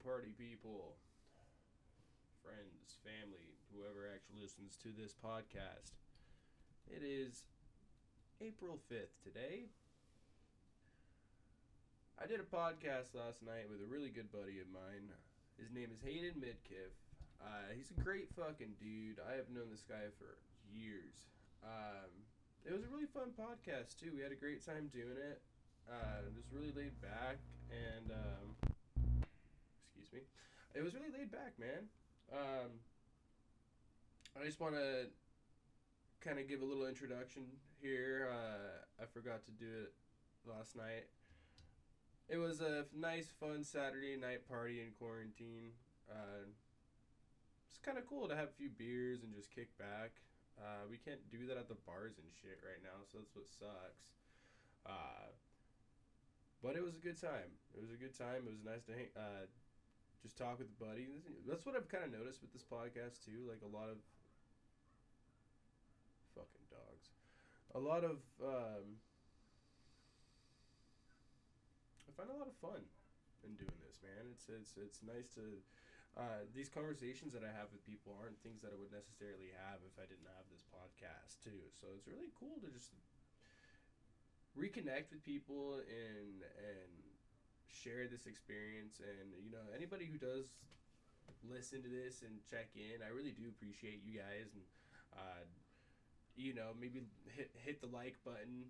party people, friends, family, whoever actually listens to this podcast. It is April 5th today. I did a podcast last night with a really good buddy of mine. His name is Hayden Midkiff. He's a great fucking dude. I have known this guy for years. It was a really fun podcast too. We had a great time doing it. It was really laid back and excuse me. It was really laid back, man. I just want to kind of give a little introduction here. I forgot to do it last night. It was a nice, fun Saturday night party in quarantine. It's kind of cool to have a few beers and just kick back. We can't do that at the bars and shit right now, so that's what sucks. But it was a good time. It was nice to hang, just talk with a buddy. That's what I've kind of noticed with this podcast too. Like a lot of fucking dogs. A lot of I find a lot of fun in doing this, man. It's nice to these conversations that I have with people aren't things that I would necessarily have if I didn't have this podcast too. So it's really cool to just reconnect with people and share this experience. And you know, anybody who does listen to this and check in, I really do appreciate you guys. And you know, maybe hit the like button,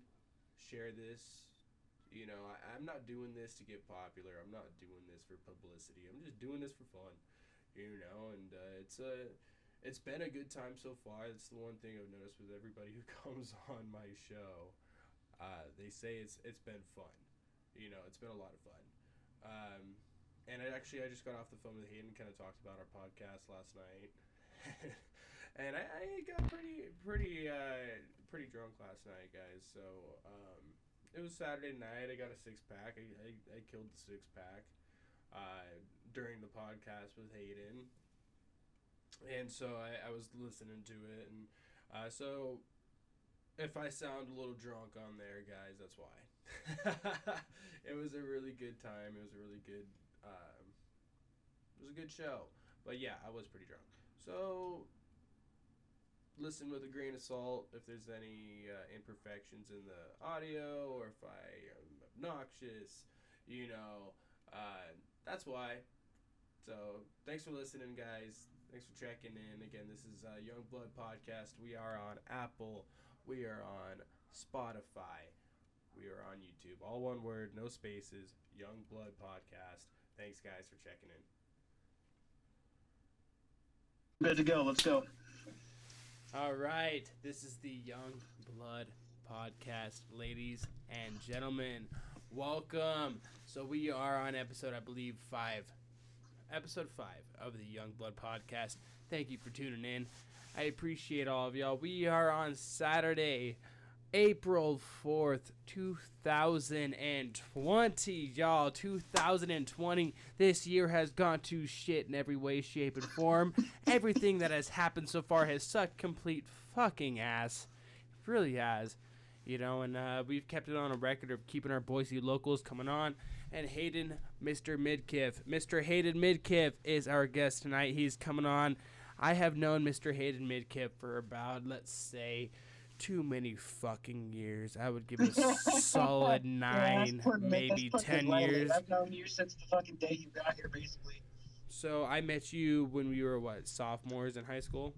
share this. You know, I'm not doing this to get popular. I'm not doing this for publicity. I'm just doing this for fun, you know, and it's been a good time so far. That's the one thing I've noticed with everybody who comes on my show. They say it's been fun. You know, it's been a lot of fun. And I just got off the phone with Hayden and kind of talked about our podcast last night. And I got pretty drunk last night, guys. So, it was Saturday night. I got a 6-pack. I killed the 6-pack during the podcast with Hayden. And so I was listening to it. And so if I sound a little drunk on there, guys, that's why. It was a really good time. It was a really good show. But yeah, I was pretty drunk. So listen with a grain of salt if there's any imperfections in the audio or if I am obnoxious, you know, that's why. So thanks for listening, guys. Thanks for checking in. Again, this is YoungBloodPodcast. We are on Apple. We are on Spotify. We are on YouTube. All one word, no spaces. YoungBloodPodcast. Thanks, guys, for checking in. Good to go. Let's go. All right, this is the Young Blood Podcast, ladies and gentlemen. Welcome. So we are on episode, I believe, 5. Episode 5 of the Young Blood Podcast. Thank you for tuning in. I appreciate all of y'all. We are on Saturday, April 4th, 2020, y'all. 2020. This year has gone to shit in every way, shape, and form. Everything that has happened so far has sucked complete fucking ass. It really has. You know, and we've kept it on a record of keeping our Boise locals coming on. And Hayden, Mr. Midkiff. Mr. Hayden Midkiff is our guest tonight. He's coming on. I have known Mr. Hayden Midkiff for about, let's say, too many fucking years. I would give it a solid 9, maybe 10 years. I've known you since the fucking day you got here, basically. So I met you when we were, sophomores in high school?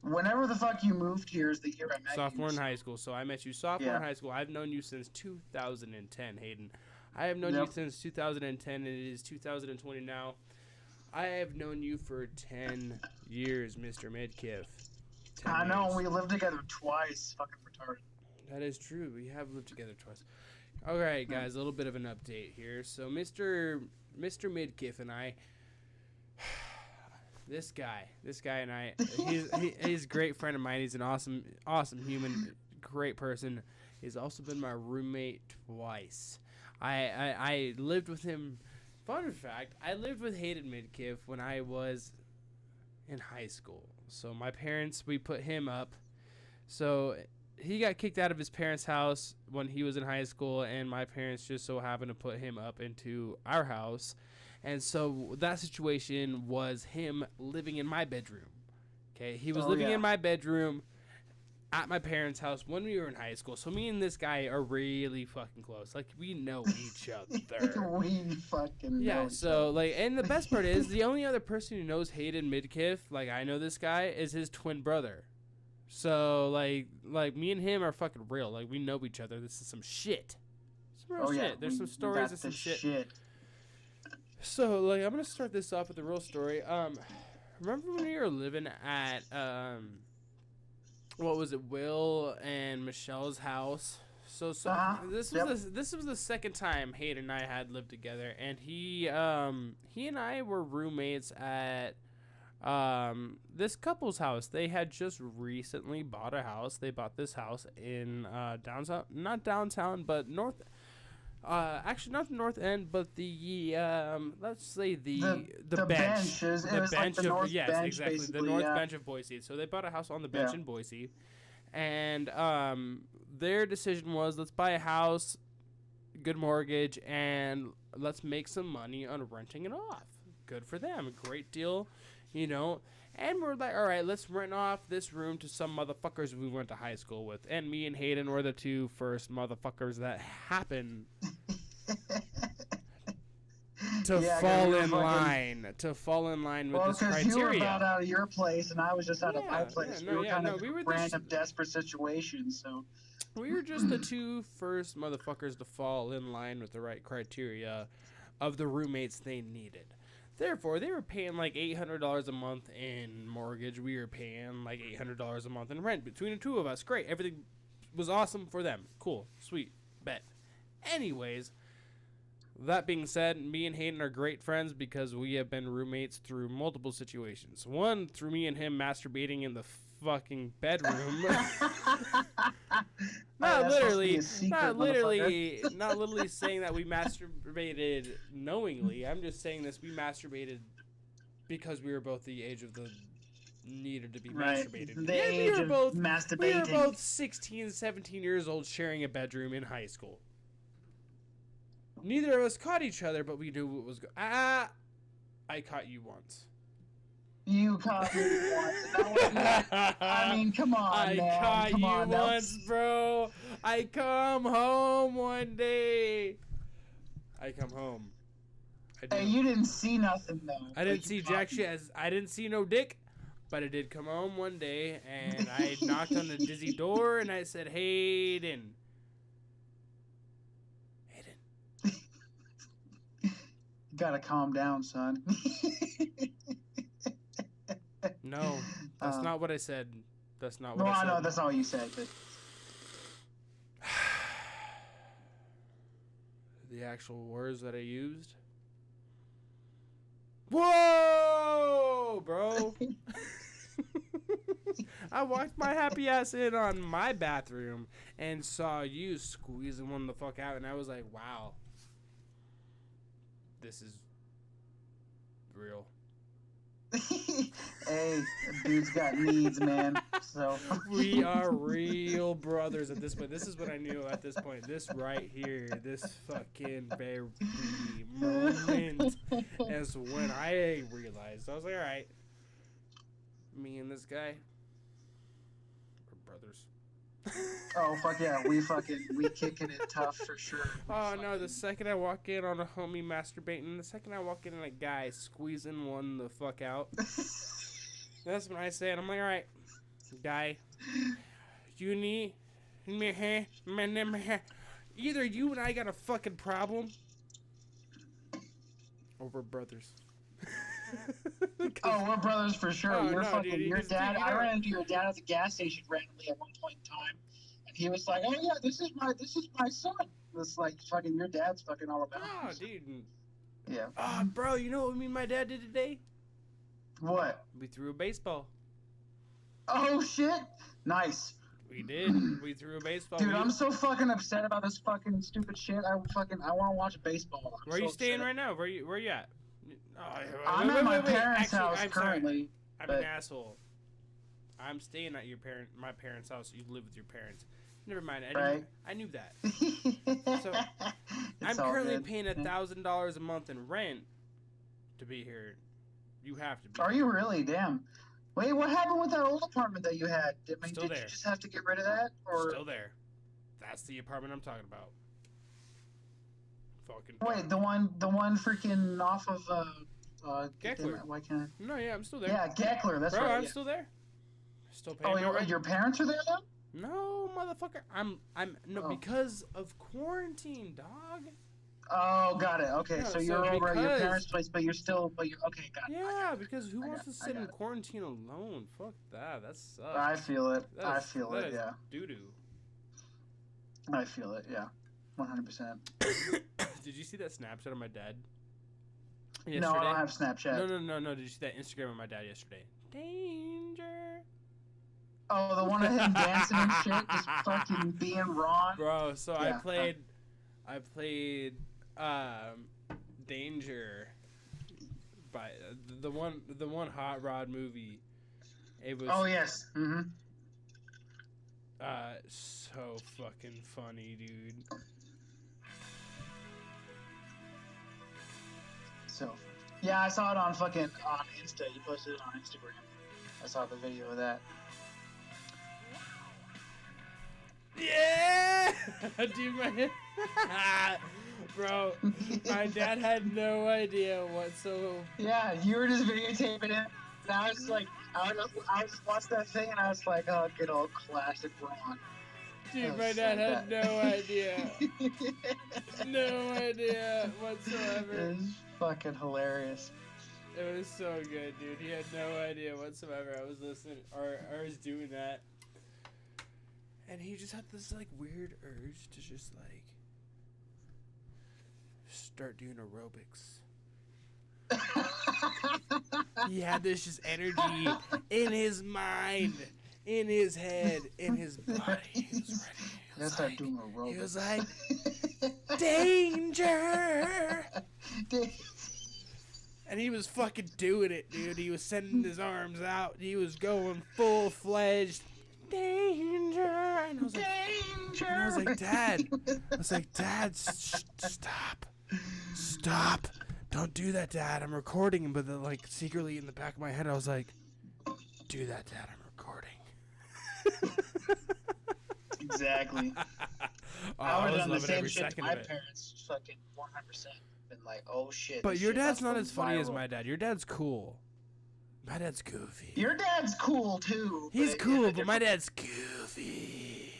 Whenever the fuck you moved here is the year I met you. Sophomore in high school. So I met you sophomore in high school. I've known you since 2010, Hayden. I have known you since 2010, and it is 2020 now. I have known you for 10 years, Mr. Midkiff. I know, we lived together twice. Fucking retarded. That is true. We have lived together twice. All right, guys, a little bit of an update here. So Mr. Midkiff and I, this guy and I, he's a great friend of mine. He's an awesome human, great person. He's also been my roommate twice. I lived with him. Fun fact, I lived with Hayden Midkiff when I was in high school. So my parents, we put him up. So he got kicked out of his parents' house when he was in high school, and my parents just so happened to put him up into our house. And so that situation was him living in my bedroom. Okay, he was living in my bedroom at my parents' house when we were in high school. So me and this guy are really fucking close. Like, we know each other. We fucking know Yeah, each so, other. like, and the best part is, the only other person who knows Hayden Midkiff, like, I know this guy, is his twin brother. So, like me and him are fucking real. Like, we know each other. This is some shit. Some real shit. There's some stories of some shit. So, like, I'm gonna start this off with a real story. Remember when we were living at, what was it, Will and Michelle's house? So this was the second time Hayden and I had lived together, and he and I were roommates at this couple's house. They had just recently bought a house. They bought this house in downtown, not downtown, but north. Actually, not the north end, but the let's say the bench. The bench of exactly the north bench of Boise. So they bought a house on the bench in Boise, and their decision was, let's buy a house, good mortgage, and let's make some money on renting it off. Good for them, a great deal, you know. And we're like, all right, let's rent off this room to some motherfuckers we went to high school with. And me and Hayden were the two first motherfuckers that happened to fall in line with this criteria. Well, because you were about out of your place, and I was just out of my place. We were random, desperate situations, so... We were just the two first motherfuckers to fall in line with the right criteria of the roommates they needed. Therefore, they were paying like $800 a month in mortgage. We were paying like $800 a month in rent between the two of us. Great. Everything was awesome for them. Cool. Sweet. Bet. Anyways, that being said, me and Hayden are great friends because we have been roommates through multiple situations. One, through me and him masturbating in the fucking bedroom. Not literally saying that we masturbated knowingly. I'm just saying this, we masturbated because we were both the age of the needed to be masturbated. We were both 16, 17 years old sharing a bedroom in high school. Neither of us caught each other, but we knew what was going on. I caught you once. You caught me once. I mean, come on, man. I caught you once, bro. I come home one day. I come home. Hey, you didn't see nothing, though. I didn't see jack shit. I didn't see no dick, but I did come home one day, and I knocked on the dizzy door, and I said, Hayden. You gotta calm down, son. No, that's not what I said. That's not what I said. No, I know that's not what you said. But... the actual words that I used. Whoa, bro. I walked my happy ass in on my bathroom and saw you squeezing one the fuck out, and I was like, wow. This is real. Hey, dude's got needs, man. So we are real brothers at this point. This is what I knew at this point. This right here, this fucking very moment is when I realized. I was like, all right, me and this guy, we're brothers. Oh fuck yeah, we kicking it tough for sure. Oh no, the second I walk in on a homie masturbating, the second I walk in on a guy squeezing one the fuck out, that's when I say it. I'm like, all right, guy, you need either you and I got a fucking problem, or we're brothers. Oh, we're brothers for sure. Your dad. I ran into your dad at the gas station randomly at one point in time, and he was like, "Oh yeah, this is my son." It's like fucking your dad's fucking all about. Oh, dude. Yeah. Oh, bro, you know what me and my dad did today? What? We threw a baseball. Oh shit! Nice. We did. We threw a baseball. Dude, I'm so fucking upset about this fucking stupid shit. I want to watch baseball. Where are you staying right now? Where you at? I'm at my parents' house currently. I'm an asshole. I'm staying at my parents' house. You live with your parents. Never mind. I knew that. So I'm currently paying $1,000 a month in rent, to be here. You have to be. Are you really? Damn. Wait, what happened with that old apartment that you had? Did Still you there. just have to get rid of that? Or Still there. That's the apartment I'm talking about. Fucking. wait, the one freaking off of Geckler. why can't I? No, yeah, I'm still there. Yeah, Geckler. That's Bro, right. I'm yeah. still there. Still paying my Oh, rent. your parents are there though? No, motherfucker. Because of quarantine, dog. Oh, got it. Okay, Yeah, so so you're over at your because- parents' place, but you're okay, got it. Yeah, because who wants to sit got in it. quarantine alone? Fuck that. That sucks. I feel it. That I is- feel that it. is Yeah, doo-doo. I feel it. Yeah, 100%. Did you see that Snapchat of my dad? No, I don't have Snapchat. No. Did you see that Instagram of my dad yesterday? Danger. Oh, the one of him dancing and shit, just fucking being wrong. Bro, so Yeah. I played Danger by the one Hot Rod movie. It was Oh yes. Mm-hmm. so fucking funny, dude. So, yeah, I saw it on Insta. You posted it on Instagram. I saw the video of that. Yeah, dude, bro, my dad had no idea whatsoever. Yeah, you were just videotaping it. And I was like, I was watching that thing, and I was like, oh, good old classic Ron. Dude, Oh, my dad so had no idea. No idea It whatsoever. was fucking hilarious. It was so good, dude. He had no idea whatsoever. I was listening, or I was doing that. And he just had this, like, weird urge to just, like, start doing aerobics. He had this just energy in his mind, in his head, in his body. He was ready. Let's start doing aerobics. He was like, danger! And he was fucking doing it, dude. He was sending his arms out. He was going full-fledged. Danger! And I was like, Danger! And I was like, Dad, stop. Stop. Don't do that, Dad. I'm recording. But then, like, secretly in the back of my head, I was like, do that, Dad. I'm recording. Exactly. Oh, I would was have done the loving same every shit to second my of it. parents. Fucking 100%. Been like, oh shit. But this your shit dad's got not so as funny as viral. my dad. Your dad's cool. My dad's goofy. Your dad's cool too. He's but cool, in a but my different- dad's goofy.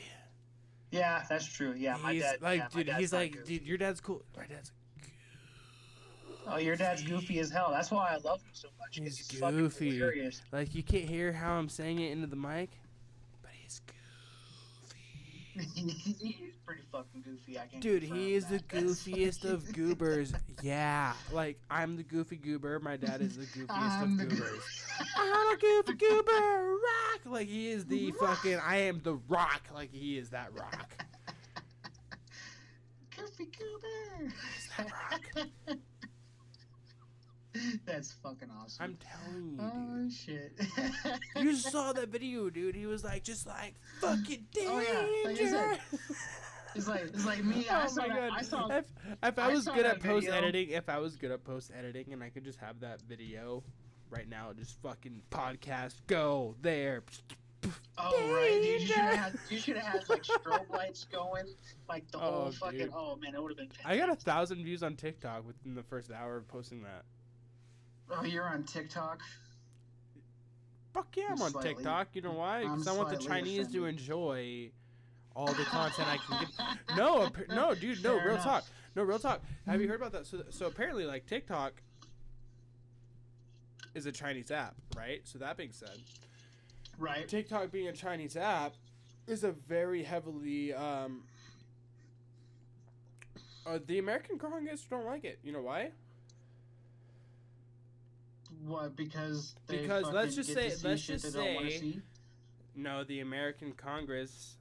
Yeah, that's true. Yeah, my He's dad. like, yeah, my dude, dad's he's not like, goofy. dude, your dad's cool. My dad's Oh, your dad's goofy as hell. That's why I love him so much. 'Cause He's fucking goofy. hilarious. like, you can't hear how I'm saying it into the mic, but he's goofy. He's pretty fucking goofy. I can't. Dude, confirm he is the that. That's goofiest of fucking- goobers. Yeah, like, I'm the goofy goober. My dad is the goofiest I'm of the goobers. I'm a goofy goober. Rock. Like, he is the fucking, I am the rock. Like, he is that rock. Goofy goober. He's that rock. That's fucking awesome. I'm telling you, Oh dude. shit. You saw that video, dude. He was like, just like, fucking danger. Oh, yeah. Like I said, it's like me. I Oh saw my that. god! I saw. If I I was saw good that at post video. editing, and I could just have that video right now, just fucking podcast go there. Oh right, dude. You should have had like strobe lights going, like the Oh, whole fucking. dude. Oh man, it would have been. I Fantastic. got 1,000 views on TikTok within the first hour of posting that. Oh, you're on TikTok. Fuck yeah, I'm on Slightly. TikTok. You know why? I'm Because I want the slightly Chinese to offended. enjoy all the content I can get. No, dude, no, Fair real enough. talk. No, real talk. Have you heard about that? So apparently, like, TikTok is a Chinese app, right? So that being said, Right. TikTok being a Chinese app is a very heavily the American Congress don't like it. You know why? What? Because they Because fucking let's just get say- to see let's shit just they don't wanna say- see? No, the American Congress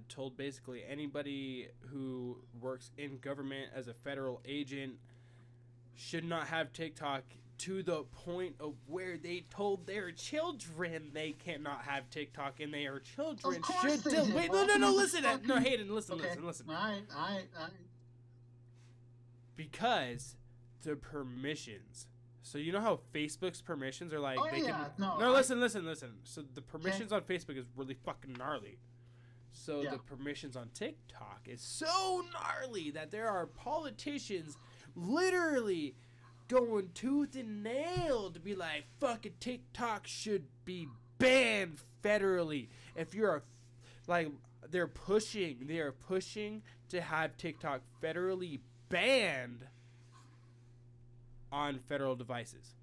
told basically anybody who works in government as a federal agent should not have TikTok, to the point of where they told their children they cannot have TikTok, and their children Of course should they still did. wait. Well, No, who's listen, fucking- Hayden, listen. All right. Because the permissions. So you know how Facebook's permissions are like? Oh, they yeah. can, listen. So the permissions on Facebook is really fucking gnarly. So the permissions on TikTok is so gnarly that there are politicians literally going tooth and nail to be like, fucking TikTok should be banned federally. If you're they are pushing to have TikTok federally banned on federal devices.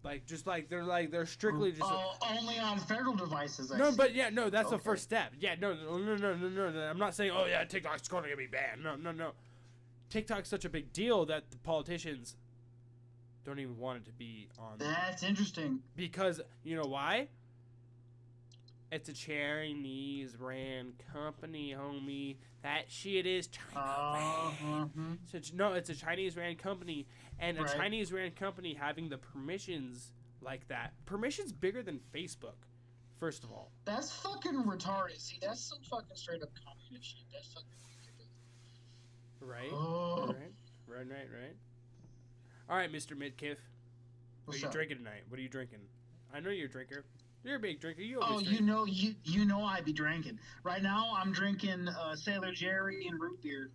They're strictly just only on federal devices. That's the first step. Yeah, no. I'm not saying TikTok's going to be banned. No. TikTok's such a big deal that the politicians don't even want it to be on. That's interesting. Because you know why? It's a Chinese ran company, homie. That shit is China. So it's a Chinese ran company, and a Chinese ran company having the permissions like that. Permissions bigger than Facebook, first of all. That's fucking retarded. See, that's some fucking straight up communist shit. That's fucking ridiculous. Right. Oh. Right. All right, Mr. Midkiff. What are you drinking tonight? What are you drinking? I know you're a drinker. You're a big drinker. You always drink. you know I be drinking. Right now, I'm drinking Sailor Jerry and root beer.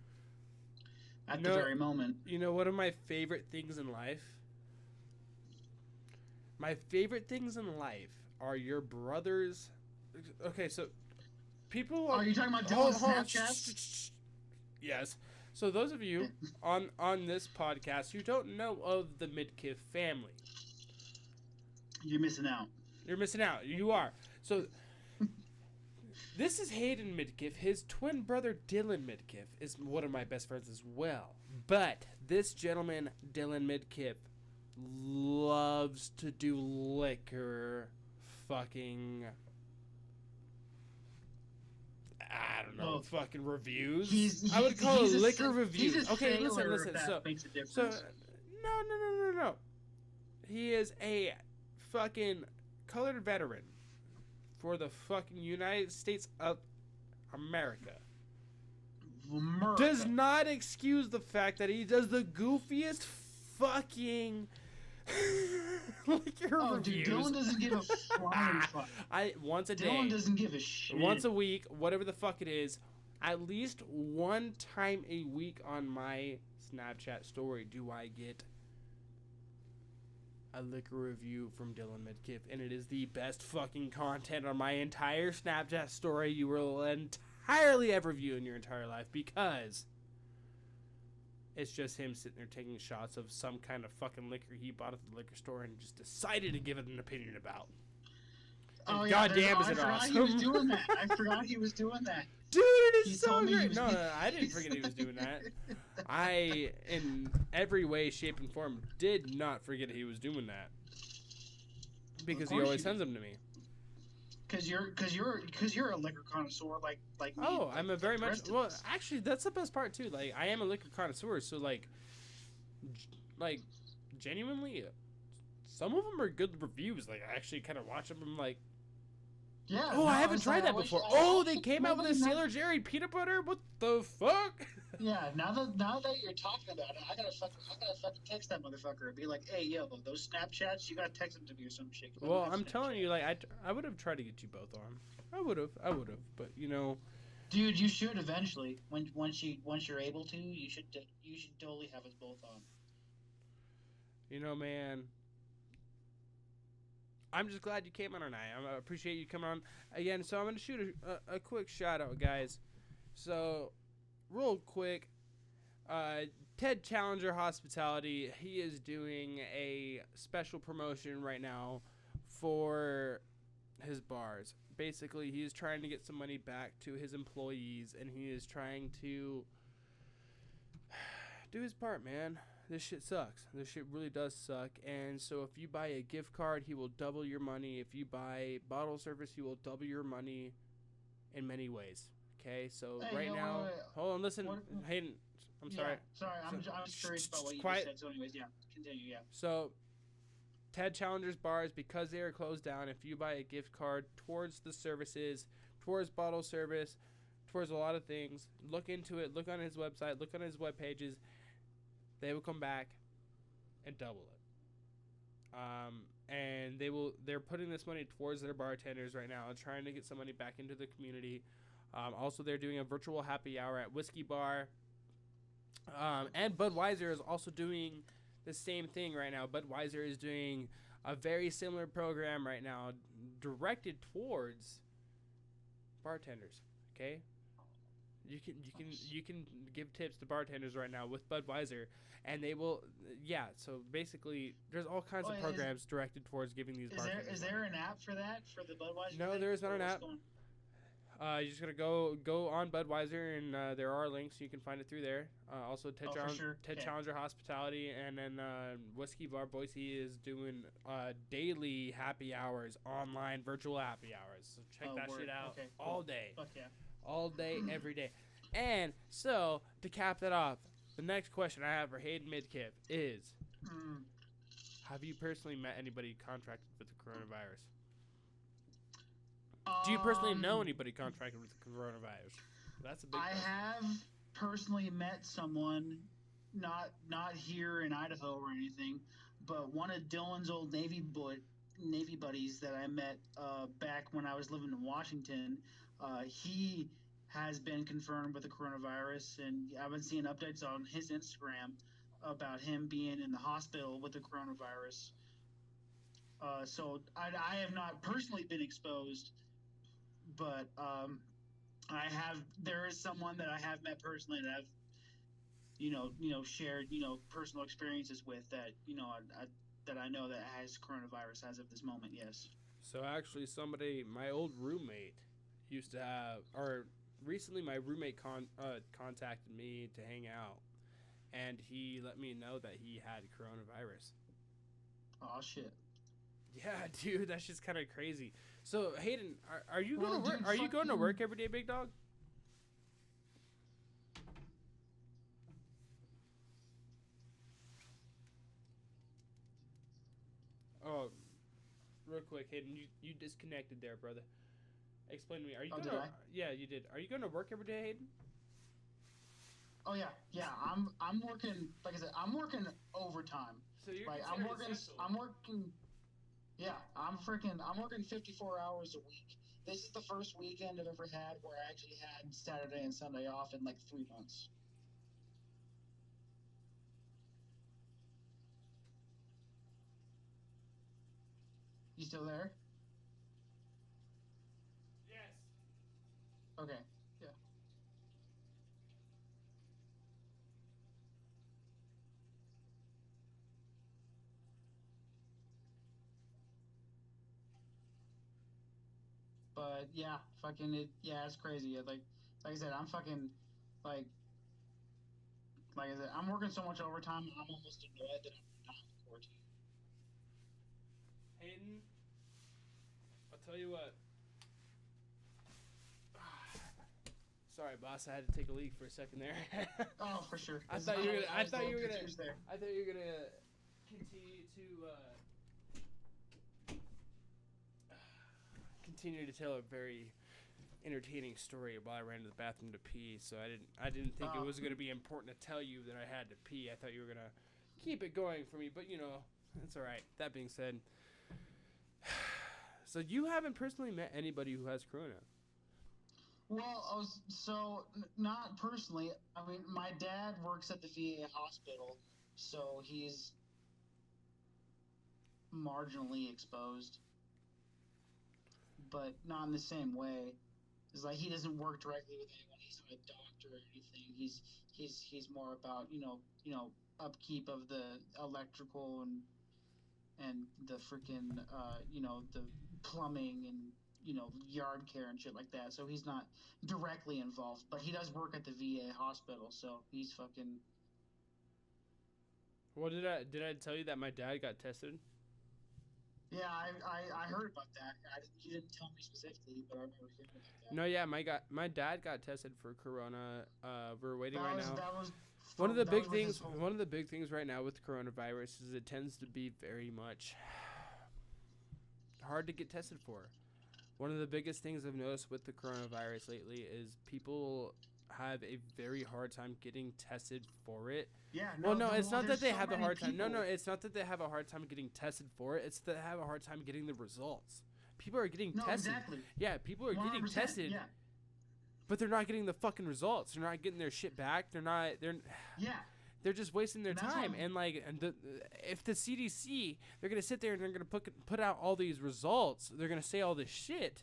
At the very moment. You know, one of my favorite things in life? My favorite things in life are your brothers. Okay, so people are you talking about Dylan's Snapchat? Yes. So those of you on this podcast who don't know of the Midkiff family, you're missing out. You're missing out. You are. So this is Hayden Midkiff. His twin brother Dylan Midkiff is one of my best friends as well. But this gentleman, Dylan Midkiff, loves to do liquor fucking... I don't know, fucking reviews. I would call it liquor reviews. Okay, listen. So, no. He is a fucking colored veteran for the fucking United States of America. Does not excuse the fact that he does the goofiest fucking liquor reviews. Dude, Dylan doesn't give a flying fuck. Once a day. Dylan doesn't give a shit. Once a week, whatever the fuck it is, at least one time a week on my Snapchat story do I get a liquor review from Dylan Midkiff, and it is the best fucking content on my entire Snapchat story you will entirely ever view in your entire life, because it's just him sitting there taking shots of some kind of fucking liquor he bought at the liquor store and just decided to give it an opinion about. And goddamn, is it awesome? I forgot he was doing that. Dude, it is so great. No, I didn't forget he was doing that. I, in every way, shape, and form, did not forget he was doing that. Because he always sends them to me. Because you're a liquor connoisseur like me. Oh, I'm a very much. Well, actually, that's the best part too. Like, I am a liquor connoisseur, so like, genuinely, some of them are good reviews. Like, I actually kind of watch them. I'm like, yeah. Oh, I haven't tried that before. They came out with a Sailor Jerry peanut butter. What the fuck? Yeah. Now that you're talking about it, I gotta fucking text that motherfucker and be like, hey, yo, those Snapchats, you gotta text them to me or some shit. Well, I'm telling you, like, I would have tried to get you both on. I would have, but you know. Dude, you should eventually. Once you're able to, you should totally have us both on. You know, man. I'm just glad you came on tonight. I appreciate you coming on again. So I'm going to shoot a quick shout out, guys. So, real quick, Ted Challenger Hospitality, he is doing a special promotion right now for his bars. Basically, he is trying to get some money back to his employees, and he is trying to do his part, man. This shit sucks. This shit really does suck. And so if you buy a gift card, he will double your money. If you buy bottle service, he will double your money in many ways. Okay? So right now, hold on, listen. Hayden, I'm sorry. Sorry, I'm just curious about what you just said. So anyways, yeah, continue, yeah. So Ted Challenger's bars, because they are closed down, if you buy a gift card towards the services, towards bottle service, towards a lot of things, look into it. Look on his website. Look on his web pages. They will come back and double it. And they're putting this money towards their bartenders right now and trying to get some money back into the community. Also, they're doing a virtual happy hour at Whiskey Bar. And Budweiser is also doing the same thing right now. Budweiser is doing a very similar program right now directed towards bartenders. Okay, you can give tips to bartenders right now with Budweiser, and they will. Yeah, so basically, there's all kinds of programs directed towards giving these bartenders. Is there an app for that for the Budweiser? No, there is not an app. You just gotta go on Budweiser, and there are links. You can find it through there. Also, Ted Challenger Hospitality, and then Whiskey Bar Boise is doing daily happy hours, online virtual happy hours. So check that shit out all day. Fuck yeah. All day, every day. And so, to cap that off, the next question I have for Hayden Midkiff is, have you personally met anybody contracted with the coronavirus? Do you personally know anybody contracted with the coronavirus? That's a big question. I have personally met someone, not here in Idaho or anything, but one of Dylan's old Navy buddies that I met back when I was living in Washington. He has been confirmed with the coronavirus, and I've been seeing updates on his Instagram about him being in the hospital with the coronavirus. So I have not personally been exposed, but there is someone that I have met personally that I've shared personal experiences with that that I know that has coronavirus as of this moment. Yes. So actually, my old roommate used to have, or recently my roommate contacted me to hang out, and he let me know that he had coronavirus. Oh shit. Yeah, dude, that's just kind of crazy. So Hayden, are you going to work? Are you going to work every day, big dog? Oh, real quick, Hayden, you disconnected there, brother. Explain to me. Are you going to? Yeah, you did. Are you going to work every day, Hayden? Oh yeah. I'm working. Like I said, I'm working overtime. So you're like I'm working. Yeah, I'm working 54 hours a week. This is the first weekend I've ever had where I actually had Saturday and Sunday off in like 3 months. You still there? Yes. Okay. Yeah. But yeah, it's crazy. Like I said, I'm fucking like I said, I'm working so much overtime. I'm almost annoyed that I'm not in quarantine. Hayden, I'll tell you what. Sorry, boss. I had to take a leak for a second there. Oh, for sure. I thought you were gonna continue to tell a very entertaining story while I ran to the bathroom to pee. So I didn't think it was gonna be important to tell you that I had to pee. I thought you were gonna keep it going for me, but it's all right. That being said, so you haven't personally met anybody who has corona? Well, not personally. I mean, my dad works at the VA hospital, so he's marginally exposed, but not in the same way. It's like he doesn't work directly with anyone. He's not a doctor or anything. He's more about upkeep of the electrical and the freaking the plumbing and yard care and shit like that. So he's not directly involved, but he does work at the VA hospital, so he's fucking. Well, did I tell you that my dad got tested? Yeah, I heard about that. You didn't tell me specifically, but I remember hearing about that. No, yeah, my dad got tested for corona. We're waiting right now. That was one of the big things. One of the big things right now with coronavirus is it tends to be very much hard to get tested for. One of the biggest things I've noticed with the coronavirus lately is people have a very hard time getting tested for it. Yeah. Well, no, it's not that they so have a many hard time. No, people. it's not that they have a hard time getting tested for it. It's that they have a hard time getting the results. People are getting No, tested. exactly. Yeah, people are getting 100%, tested, Yeah. but they're not getting the fucking results. They're not getting their shit back. Yeah. They're just wasting their And that's time. what- And like, if the CDC, they're gonna sit there and they're gonna put out all these results. They're gonna say all this shit,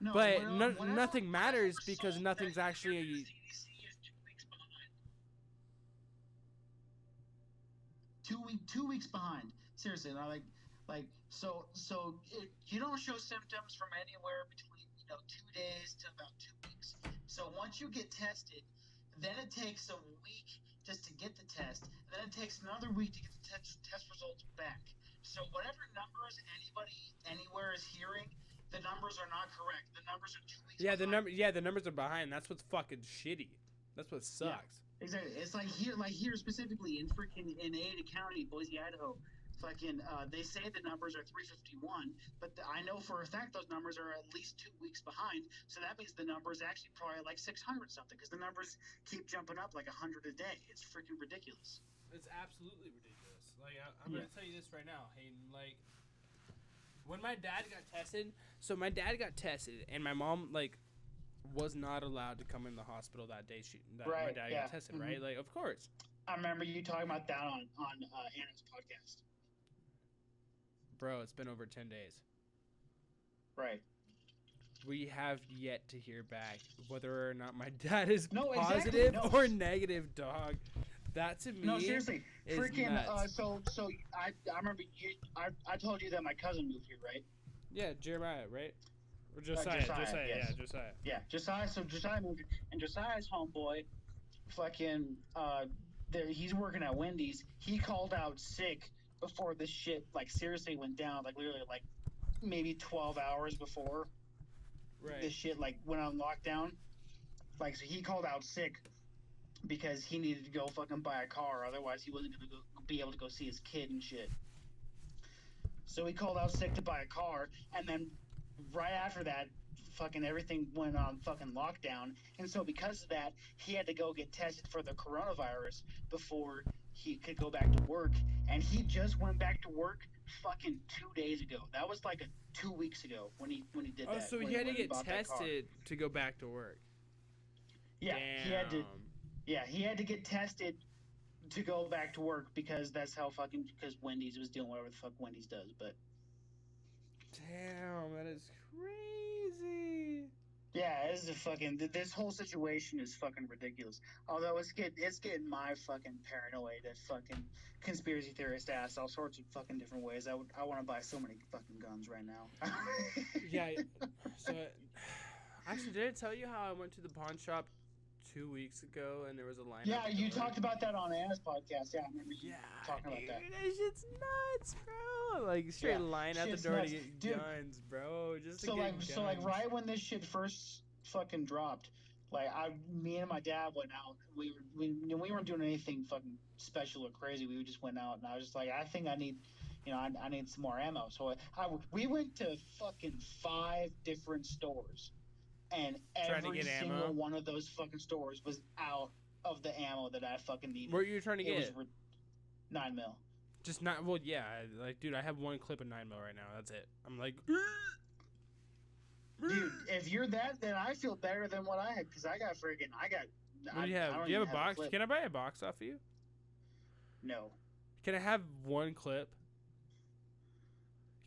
No, but whatever- nothing matters whatever because result nothing's that actually. the CDC is 2 weeks behind. 2 weeks behind. Seriously, you don't show symptoms from anywhere between 2 days to about 2 weeks. So once you get tested, then it takes a week just to get the test, and then it takes another week to get the test results back. So whatever numbers anybody anywhere is hearing, the numbers are not correct. The numbers are 2 weeks. Yeah, behind. the numbers are behind. That's what's fucking shitty. That's what sucks. Exactly. It's like here specifically in Ada County, Boise, Idaho. They say the numbers are 351, but I know for a fact those numbers are at least 2 weeks behind. So that means the number is actually probably like 600 something, because the numbers keep jumping up like 100 a day. It's freaking ridiculous. It's absolutely ridiculous. Like I'm gonna tell you this right now, Hayden. Like when my dad got tested, and my mom was not allowed to come in the hospital that day. My dad got tested, Mm-hmm. right? Like, of course. I remember you talking about that on Anna's podcast. Bro, it's been over 10 days. Right. We have yet to hear back whether or not my dad is No, positive exactly. No. or negative, dog. That to me No, seriously. is Freaking nuts. so I remember I told you that my cousin moved here, right? Yeah, Jeremiah, right? Or Josiah, Josiah, Josiah, yes. yeah, Josiah. Yeah, Josiah. So Josiah moved, and Josiah's homeboy, he's working at Wendy's. He called out sick before this shit seriously went down. Literally maybe 12 hours before Right. this shit went on lockdown. So he called out sick because he needed to go fucking buy a car. Otherwise, he wasn't gonna be able to go see his kid and shit. So he called out sick to buy a car, and then right after that, fucking everything went on fucking lockdown. And so because of that, he had to go get tested for the coronavirus before he could go back to work. And he just went back to work fucking 2 days ago. That was 2 weeks ago when he did that. Oh, so when he had to get bought that car. tested to go back to work. Yeah, Damn. he had to get tested to go back to work because that's how because Wendy's was doing whatever the fuck Wendy's does. But Damn, that is crazy. yeah, this whole situation is fucking ridiculous. Although it's getting my fucking paranoid at fucking conspiracy theorist ass all sorts of fucking different ways. I want to buy so many fucking guns right now. Yeah. So, actually, did I tell you how I went to the pawn shop 2 weeks ago and there was a line? Yeah, you talked about that on Anna's podcast. Yeah, I remember you talking about that. That shit's nuts, bro. Straight line out the shit's door nuts. to get Dude, guns, bro. Just to So get guns. right when this shit first fucking dropped, me and my dad went out. We weren't doing anything fucking special or crazy. We just went out, and I was just like, I think I need, I need some more ammo. So we went to fucking 5 different stores, and Trying to every get single ammo? one of those fucking stores was out of the ammo that I fucking needed. What are you trying to get? It was 9 mil. Just not. Well, yeah. Dude, I have one clip of 9mm right now. That's it. I'm like. Dude, if you're that, then I feel better than what I had because I got. What do you have? I don't Do you have even a box? clip. Can I buy a box off of you? No. Can I have one clip?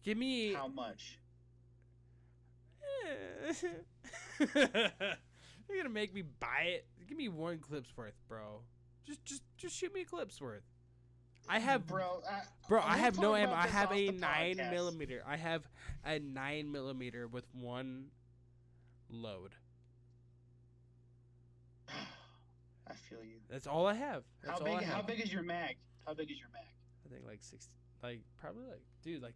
Give me. How much? You're gonna make me buy it. Give me one clip's worth, bro. Just shoot me a clip's worth. I have, bro. I have no ammo. I have a a 9mm. I have a 9mm with one load. I feel you. That's all I have. That's all I have. How big is your mag? How big is your mag? I think 60. Probably dude, I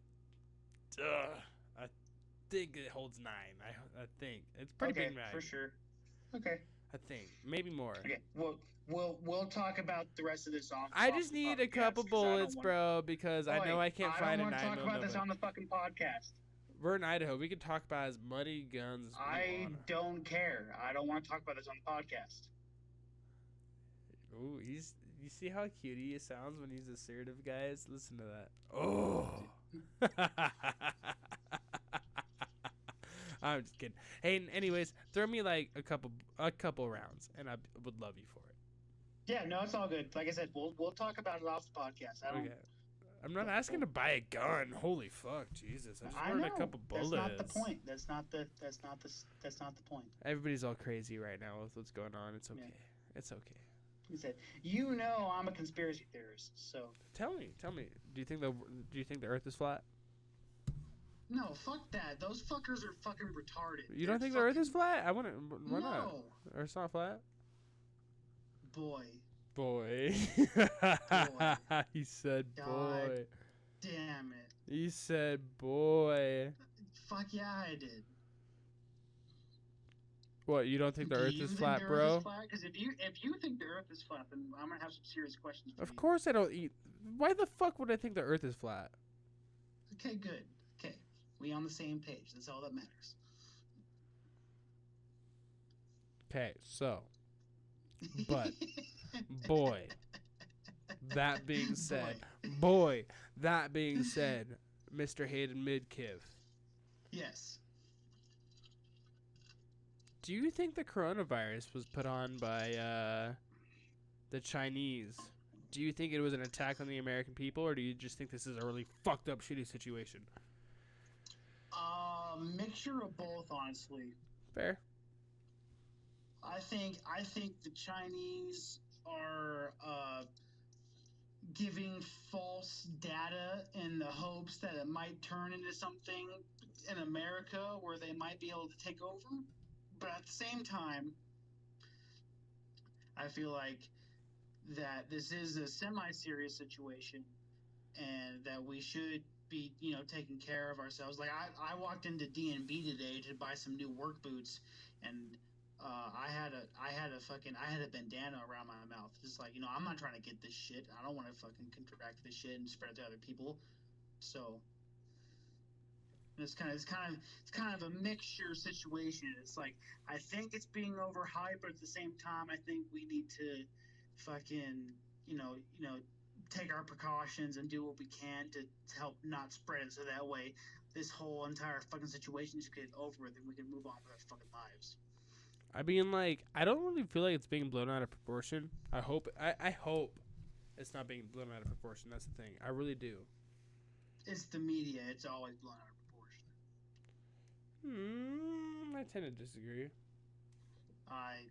think it holds 9. I think it's pretty Okay, big mag. for sure. Okay. I think maybe more. Okay. We'll talk about the rest of this off. I just need a couple bullets, bro, because I know I can't find a 9mm. I don't want to talk about this on the fucking podcast. We're in Idaho. We can talk about as many guns as we I want. don't care. I don't want to talk about this on the podcast. Ooh, you see how cute he sounds when he's assertive, guys? Listen to that. Oh. I'm just kidding. Hey, anyways, throw me like a couple rounds, and I would love you for it. Yeah, no, it's all good. Like I said, we'll talk about it off the podcast. Okay. I'm not asking to buy a gun. Holy fuck, Jesus! I just I wanted know. a couple bullets. That's not the point. That's not the point. Everybody's all crazy right now with what's going on. It's okay. Yeah. It's okay. He said, I'm a conspiracy theorist, so Tell me. Do you think the Earth is flat? no, fuck that. Those fuckers are fucking retarded. You don't think the Earth is flat? I wouldn't. Why not? No, Earth's not flat. boy. Boy. He said God boy. Damn it. He said boy. Fuck yeah, I did. What? You don't think the Do Earth you is think flat, the bro? Earth is flat? Because if you think the Earth is flat, then I'm gonna have some serious questions for you. Of course I don't eat. Why the fuck would I think the Earth is flat? Okay, good. Okay, we on the same page. That's all that matters. Okay, so. But, boy. That being said, Mr. Hayden Midkiff. Yes. Do you think the coronavirus was put on by the Chinese? Do you think it was an attack on the American people, or do you just think this is a really fucked up, shitty situation? Mixture of both, honestly. Fair. I think the Chinese are giving false data in the hopes that it might turn into something in America where they might be able to take over. But at the same time, I feel like that this is a semi-serious situation and that we should be, taking care of ourselves. Like I walked into D&B today to buy some new work boots, and I had a bandana around my mouth. Just like, I'm not trying to get this shit. I don't want to fucking contract this shit and spread it to other people. So it's kind of a mixture situation. It's like I think it's being overhyped, but at the same time, I think we need to fucking take our precautions and do what we can to help not spread it. So that way, this whole entire fucking situation just get over with and we can move on with our fucking lives. I mean, like, I don't really feel like it's being blown out of proportion. I hope it's not being blown out of proportion. That's the thing. I really do. It's the media. It's always blown out of proportion. I tend to disagree. I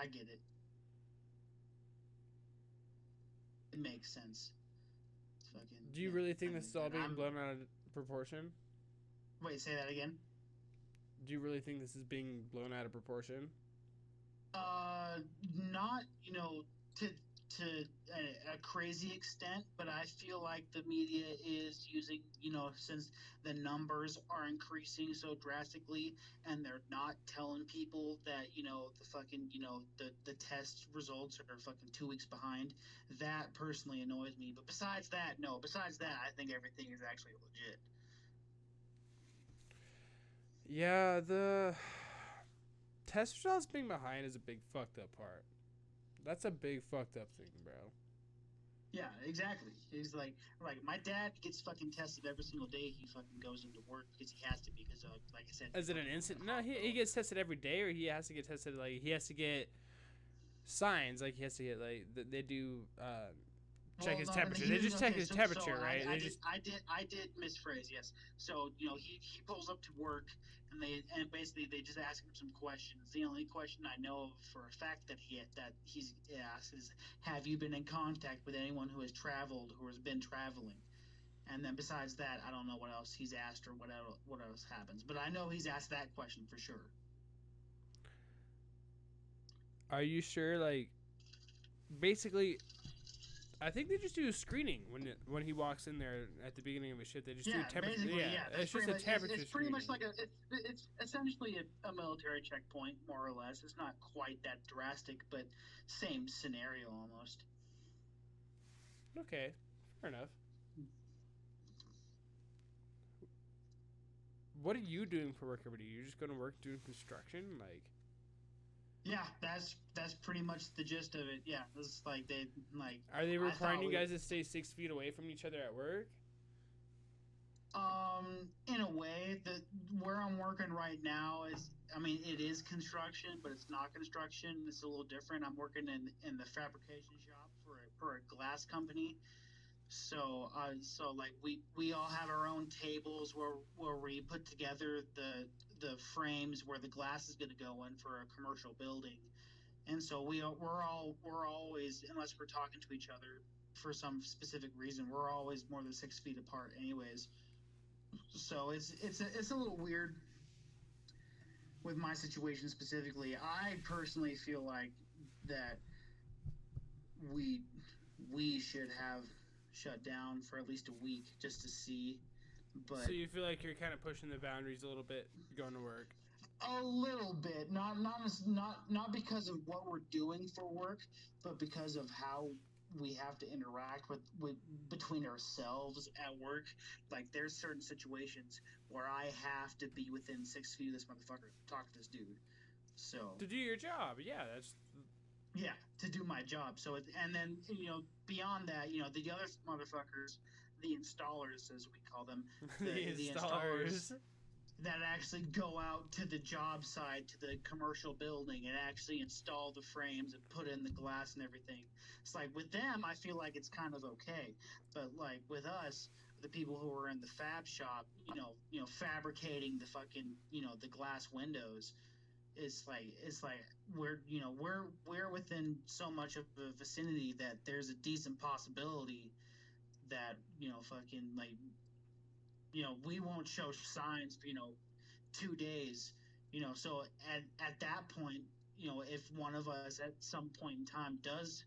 get it. It makes sense. It's fucking. Do you really think this is all being blown out of proportion? Wait, say that again. Do you really think this is being blown out of proportion? Not, to a crazy extent, but I feel like the media is using, since the numbers are increasing so drastically and they're not telling people that, the fucking, the test results are fucking 2 weeks behind. That personally annoys me. But besides that, I think everything is actually legit. Yeah, the test results being behind is a big fucked up part. That's a big fucked up thing, bro. Yeah, exactly. He's like my dad gets fucking tested every single day. He fucking goes into work because he has to, because like I said. Is it an instant? No, he gets tested every day, or he has to get tested, like, he has to get signs, like, he has to get, like, they do check his temperature. They just check his temperature, right? I did misphrase, yes. So, he pulls up to work and basically they just ask him some questions. The only question I know for a fact that he's asked is, have you been in contact with anyone who has traveled, who has been traveling? And then besides that, I don't know what else he's asked or what else happens. But I know he's asked that question for sure. Are you sure? Like, basically, I think they just do a screening when he walks in there at the beginning of his shift. They just do a temperature. Yeah, it's just a temperature. It's pretty much like it's essentially a military checkpoint, more or less. It's not quite that drastic, but same scenario almost. Okay, fair enough. what are you doing for work every day? You're just going to work doing construction, like. Yeah, that's pretty much the gist of it. Yeah, it's like they like. Are they requiring you guys to stay 6 feet away from each other at work? In a way, where I'm working right now is, I mean, it is construction, but it's not construction. It's a little different. I'm working in the fabrication shop for a glass company. So like we all have our own tables where we put together the frames where the glass is going to go in for a commercial building. And so we're always, unless we're talking to each other for some specific reason, we're always more than 6 feet apart anyways. So it's a little weird with my situation specifically. I personally feel like that we should have shut down for at least a week just to see. But so you feel like you're kind of pushing the boundaries a little bit going to work? A little bit, not because of what we're doing for work, but because of how we have to interact with between ourselves at work. Like there's certain situations where I have to be within 6 feet of this motherfucker to talk to this dude. So to do your job, to do my job. So and then beyond that, the other motherfuckers, the installers as we call them, the installers that actually go out to the job site, to the commercial building, and actually install the frames and put in the glass and everything. It's like with them, I feel like it's kind of okay, but like with us, the people who are in the fab shop, fabricating the fucking, the glass windows, it's like we're within so much of a vicinity that there's a decent possibility that fucking like we won't show signs for 2 days, so at that point, if one of us at some point in time does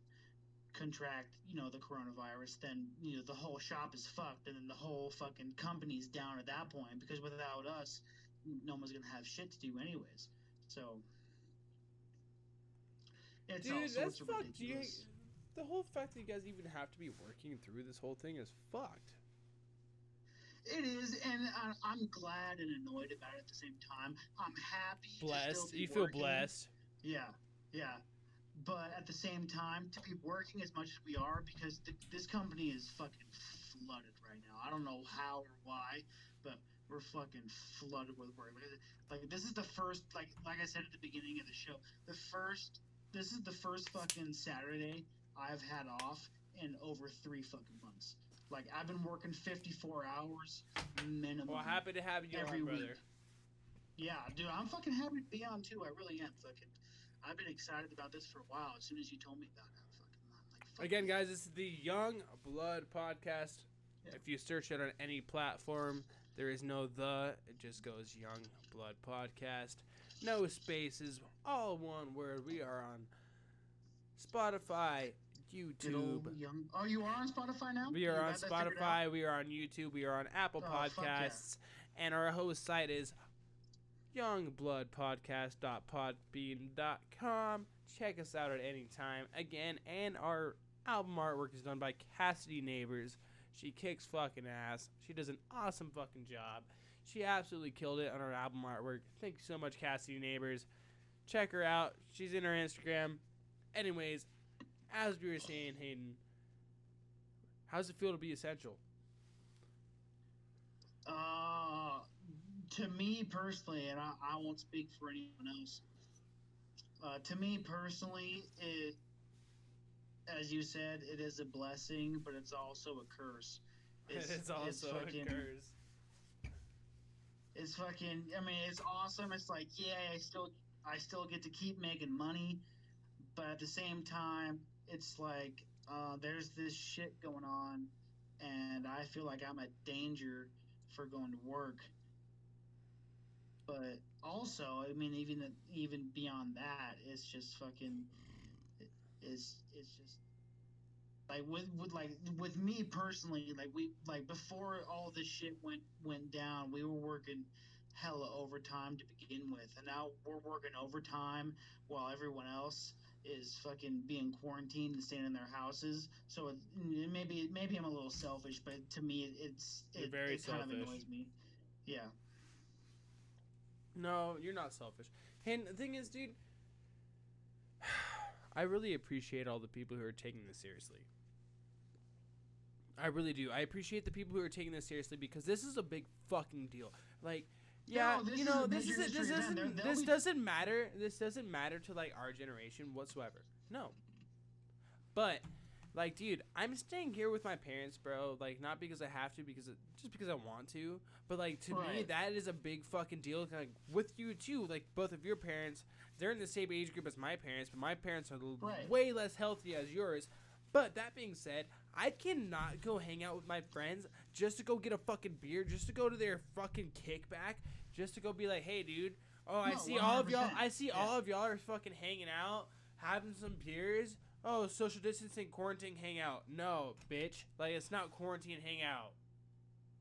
contract the coronavirus, then the whole shop is fucked, and then the whole fucking company's down at that point, because without us no one's gonna have shit to do anyways. So it's dude, all sorts that's of fucked. ridiculous. The whole fact that you guys even have to be working through this whole thing is fucked. It is, and I'm glad and annoyed about it at the same time. I'm happy. Blessed. You feel blessed. Yeah. But at the same time, to be working as much as we are, because this company is fucking flooded right now. I don't know how or why, but we're fucking flooded with work. Like this is the first, like I said at the beginning of the show, this is the first fucking Saturday I've had off in over 3 fucking months. Like I've been working 54 hours minimum. Well, happy to have you every on, brother. Week. Yeah, dude, I'm fucking happy to be on too. I really am. Fucking, I've been excited about this for a while. As soon as you told me about it, I'm like, again, guys, this is the Young Blood Podcast. Yeah. If you search it on any platform, there is no the. It just goes Young Blood Podcast. No spaces. All one word. We are on Spotify, YouTube. Oh, you are on Spotify now? We are on Spotify. We are on YouTube. We are on Apple Podcasts. Yeah. And our host site is YoungBloodPodcast.podbean.com. Check us out at any time. Again, and our album artwork is done by Cassidy Neighbors. She kicks fucking ass. She does an awesome fucking job. She absolutely killed it on our album artwork. Thank you so much, Cassidy Neighbors. Check her out. She's in her Instagram. Anyways, as we were saying, Hayden, how's it feel to be essential? To me personally, and I won't speak for anyone else. To me personally, as you said, it is a blessing, but it's also a curse. It's also a curse. It's fucking. I mean, it's awesome. It's like, yeah, I still get to keep making money, but at the same time, it's like there's this shit going on, and I feel like I'm at danger for going to work. But also, I mean, even beyond that, it's just fucking. It's just like with me personally, like before all this shit went down, we were working hella overtime to begin with, and now we're working overtime while everyone else is fucking being quarantined and staying in their houses. So maybe I'm a little selfish, but to me it kind of annoys me. Yeah. No, you're not selfish. And the thing is, dude, I really appreciate all the people who are taking this seriously. I really do. I appreciate the people who are taking this seriously because this is a big fucking deal. Like, yeah, No, you know, this doesn't matter. This doesn't matter to like our generation whatsoever. No. But like, dude, I'm staying here with my parents, bro. Like, not because I have to, just because I want to. But like, to me, that is a big fucking deal. Like, with you too, like both of your parents, they're in the same age group as my parents, but my parents are way less healthy as yours. But that being said, I cannot go hang out with my friends just to go get a fucking beer, just to go to their fucking kickback, just to go be like, hey, dude, I see 100%. All of y'all. I see all of y'all are fucking hanging out, having some beers. Oh, social distancing, quarantine, hang out. No, bitch. Like, it's not quarantine, hang out.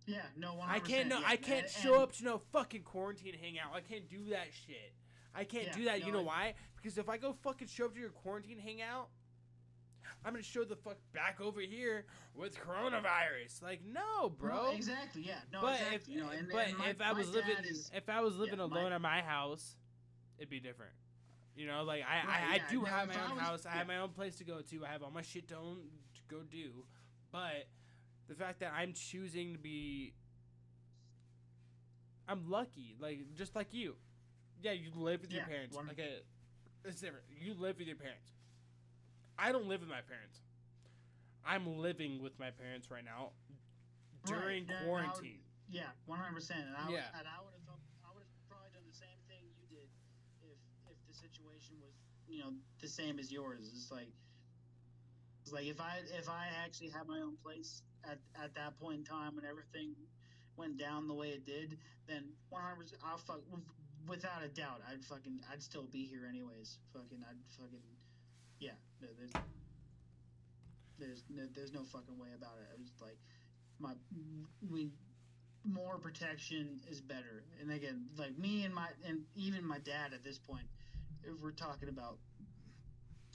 Yeah, no, 100%. I can't show up to no fucking quarantine, hang out. I can't do that shit. I can't do that. No, you know why? Because if I go fucking show up to your quarantine hangout, I'm gonna show the fuck back over here with coronavirus. Like, no, bro. No, exactly. Yeah. No. But exactly. if I was living alone at my house, it'd be different. You know, like I do have my own house. I have my own place to go to. I have all my shit to go do. But the fact that I'm choosing to be, I'm lucky. Like, just like you. Yeah, you live with your parents. Okay, it's different. You live with your parents. I don't live with my parents. I'm living with my parents right now during quarantine. 100%. And I would have probably done the same thing you did if the situation was, you know, the same as yours. It's like if I actually had my own place at that point in time when everything went down the way it did, then 100%, without a doubt, I'd still be here anyways. Yeah, there's no fucking way about it. I was like, more protection is better. And again, like me and even my dad at this point, if we're talking about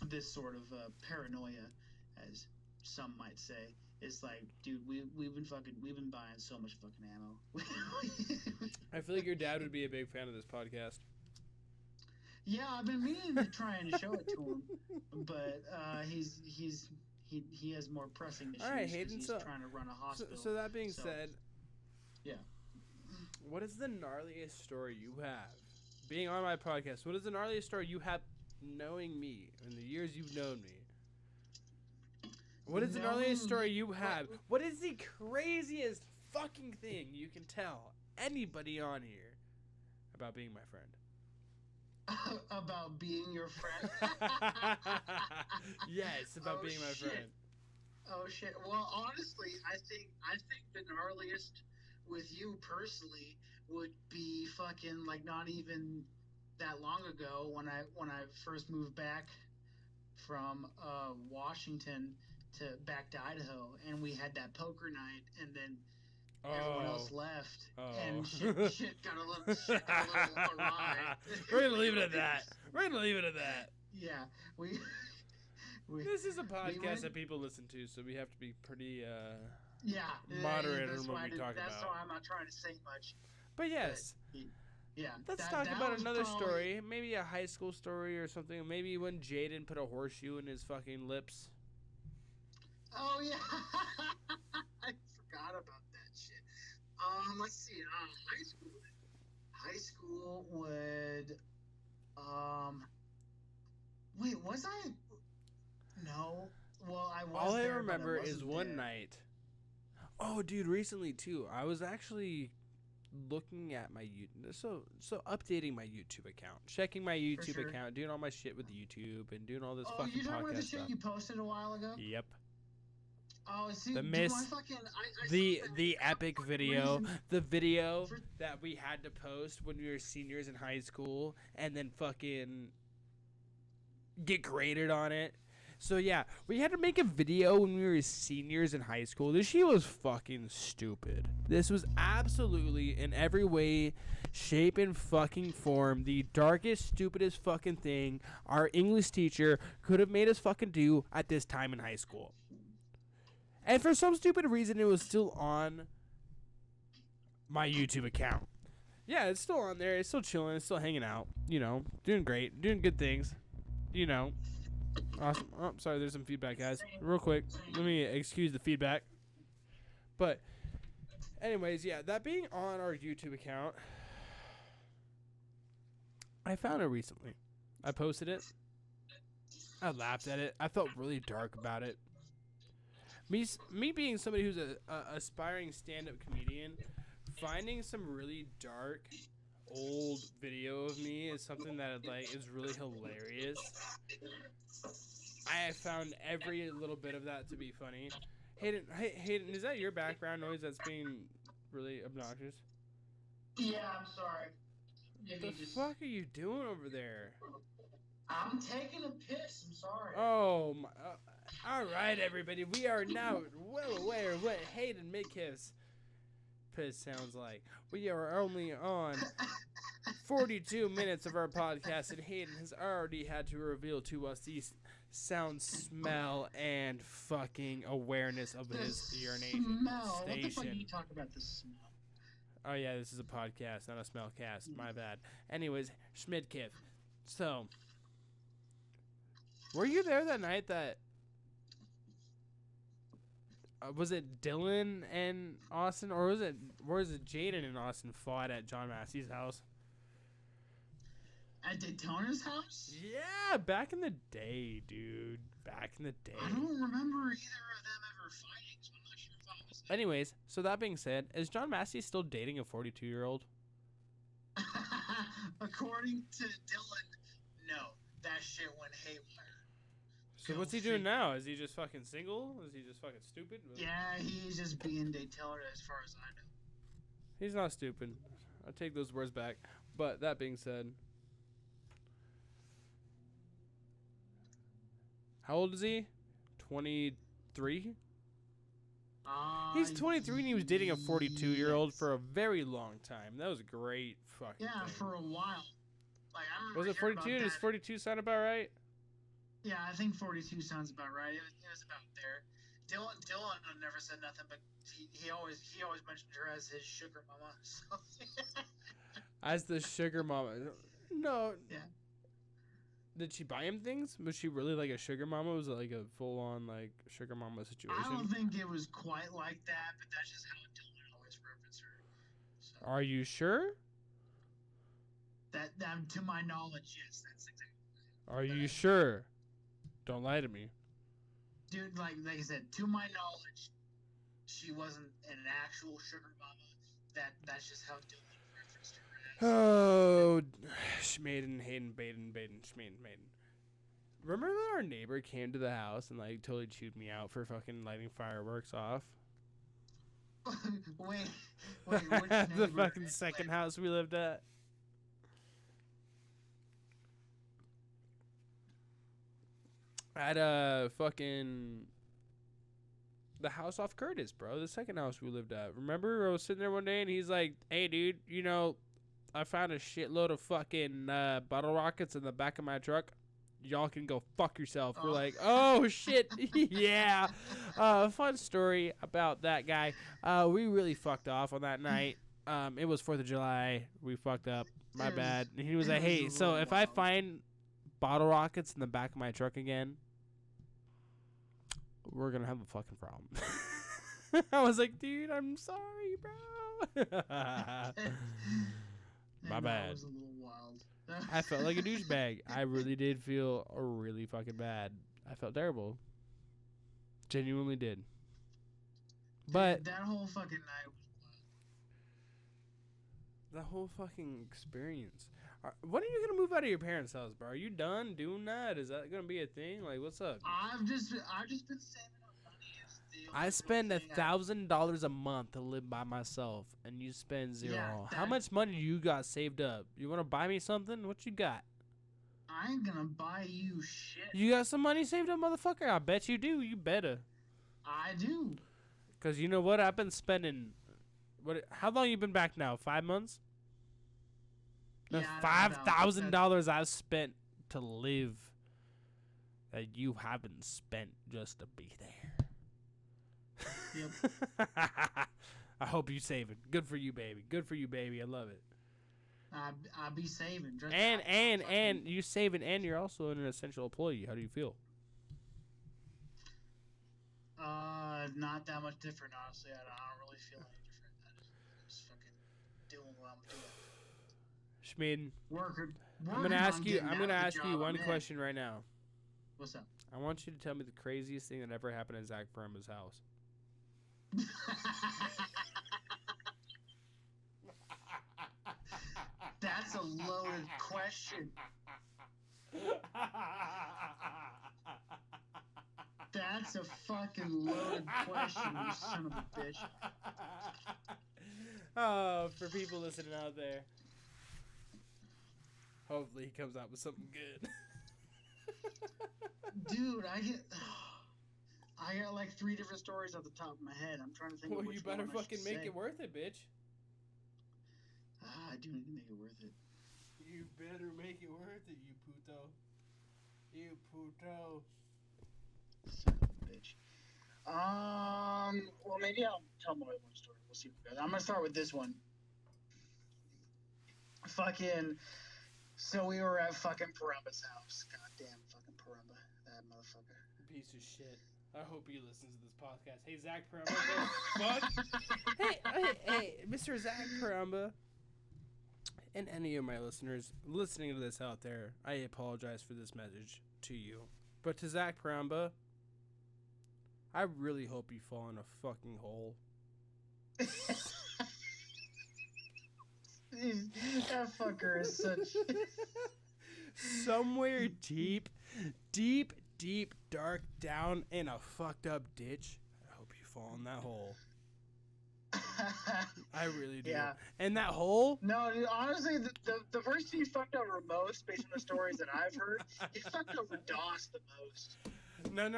this sort of paranoia, as some might say, it's like, dude, we've been buying so much fucking ammo. I feel like your dad would be a big fan of this podcast. Yeah, I've been meaning to try and show it to him, but he has more pressing issues. All right, Hayden, he's trying to run a hospital. So that being said, yeah, what is the gnarliest story you have being on my podcast? What is the gnarliest story you have knowing me in the years you've known me? What is the gnarliest story you have? What is the craziest fucking thing you can tell anybody on here about being my friend? About being your friend? Yes, about being my friend. Oh shit. Well, honestly, I think the gnarliest with you personally would be fucking like not even that long ago when I first moved back from Washington back to Idaho, and we had that poker night, and then everyone else left, and shit got a little awry. We're gonna leave it at that. Yeah, we this is a podcast that people listen to, so we have to be pretty moderate on what we talk about. That's why I'm not trying to say much. But yes. Let's talk about another story. Maybe a high school story or something. Maybe when Jaden put a horseshoe in his fucking lips. Oh yeah, I forgot about that shit. Let's see. High school would. Wait, was I? No. Well, I was. All I there, remember but I is one night. Oh, dude! Recently too, I was actually looking at my YouTube. So updating my YouTube account, checking my YouTube account, doing all my shit with YouTube, and doing all this fucking podcast stuff. Oh, you talking about the shit you posted a while ago? Yep. Oh, see, the epic video, the video that we had to post when we were seniors in high school, and then fucking get graded on it. So yeah, we had to make a video when we were seniors in high school. This shit was fucking stupid. This was absolutely, in every way, shape, and fucking form, the darkest, stupidest fucking thing our English teacher could have made us fucking do at this time in high school. And for some stupid reason, it was still on my YouTube account. Yeah, it's still on there. It's still chilling. It's still hanging out. You know, doing great. Doing good things. You know. Awesome. Oh, sorry, there's some feedback, guys. Real quick. Let me excuse the feedback. But, anyways, yeah, that being on our YouTube account, I found it recently. I posted it. I laughed at it. I felt really dark about it. Me being somebody who's a aspiring stand-up comedian, finding some really dark old video of me is something that like is really hilarious. I found every little bit of that to be funny. Hayden, is that your background noise that's being really obnoxious? Yeah, I'm sorry. What the fuck are you doing over there? I'm taking a piss. I'm sorry. Oh my! All right, everybody, we are now well aware of what Hayden Midkiff's piss sounds like. We are only on 42 minutes of our podcast, and Hayden has already had to reveal to us the sound, smell, and fucking awareness of his urination smell. station. What the fuck are you talking about? The smell. Oh yeah, this is a podcast, not a smell cast. My bad. Anyways, Schmidkiff. So, were you there that night that was it Dylan and Austin, or was it Jaden and Austin fought at John Massey's house? At Daytona's house? Yeah, back in the day, dude. Back in the day. I don't remember either of them ever fighting, so I'm not sure if I was there. Anyways, so that being said, is John Massey still dating a 42-year-old? According to Dylan, no. That shit went haywire. So what's he doing now? Is he just fucking single? Is he just fucking stupid? Yeah, he's just being Daytona as far as I know. He's not stupid. I take those words back. But that being said, how old is he? 23? He's 23 and he was dating a 42-year-old for a very long time. That was a great fucking thing. For a while. Like, I remember was it 42? Does 42 sound about right? Yeah, I think 42 sounds about right. It was about there. Dylan never said nothing, but he always mentioned her as his sugar mama. So. As the sugar mama. No. Yeah. Did she buy him things? Was she really like a sugar mama? Was it like a full-on like sugar mama situation? I don't think it was quite like that, but that's just how Dylan always referenced her. So. Are you sure? That to my knowledge, yes, that's exactly. Are you sure? Don't lie to me. Dude, like I said, to my knowledge, she wasn't an actual sugar mama. That's just how Dylan referenced her. Oh, Schmaden, Hayden, Baden, Schmaden, Maiden. Remember when our neighbor came to the house and like totally chewed me out for fucking lighting fireworks off? wait, which neighbor? The fucking second house we lived at. At fucking the house off Curtis, bro. The second house we lived at. Remember, I was sitting there one day and he's like, "Hey, dude, you know, I found a shitload of fucking bottle rockets in the back of my truck. Y'all can go fuck yourself." We're like, "Oh shit, yeah." Fun story about that guy. We really fucked off on that night. It was 4th of July. We fucked up. My bad. And he was like, "Hey, so if I find bottle rockets in the back of my truck again, we're gonna have a fucking problem." I was like, "Dude, I'm sorry, bro." My bad. That was a little wild. I felt like a douchebag. I really did feel really fucking bad. I felt terrible. Genuinely did. But that whole fucking night was wild. The whole fucking experience. When are you gonna move out of your parents' house, bro? Are you done doing that? Is that gonna be a thing? Like, what's up? I've just been saving up money. I spend $1,000 a month to live by myself, and you spend zero. Yeah, How much money you got saved up? You wanna buy me something? What you got? I ain't gonna buy you shit. You got some money saved up, motherfucker? I bet you do. You better. I do. Cause you know what? I've been spending. How long you been back now? 5 months? The $5,000 I've spent to live that you haven't spent just to be there. Yep. I hope you save it. Good for you, baby. Good for you, baby. I love it. I'll be saving. And you saving, and you're also an essential employee. How do you feel? Not that much different, honestly. I don't really feel any different. I just fucking doing what I'm doing. Schmid, Working I'm gonna ask you. getting I'm out gonna of the ask you job one I'm in. question right now. What's up? I want you to tell me the craziest thing that ever happened in Zach Parumba's house. That's a loaded question. That's a fucking loaded question, you son of a bitch. Oh, for people listening out there. Hopefully he comes out with something good. Dude, I got like 3 different stories off the top of my head. I'm trying to think of Well, which you better one I should fucking make say. it worth it, bitch. I do need to make it worth it. You better make it worth it, you puto. You puto. Son of a bitch. Well, maybe I'll tell more than one story. We'll see what goes. I'm gonna start with this one. Fucking. So we were at fucking Parumba's house. Goddamn fucking Parumba, that motherfucker. Piece of shit. I hope he listens to this podcast. Hey, Zach Parumba. Fuck. Hey, Mr. Zach Parumba. And any of my listeners listening to this out there, I apologize for this message to you. But to Zach Parumba, I really hope you fall in a fucking hole. That fucker is such. Somewhere deep, dark down in a fucked up ditch. I hope you fall in that hole. I really do. Yeah. And that hole? No, dude, honestly, the person he fucked over most, based on the stories that I've heard, he fucked over Doss the most. No.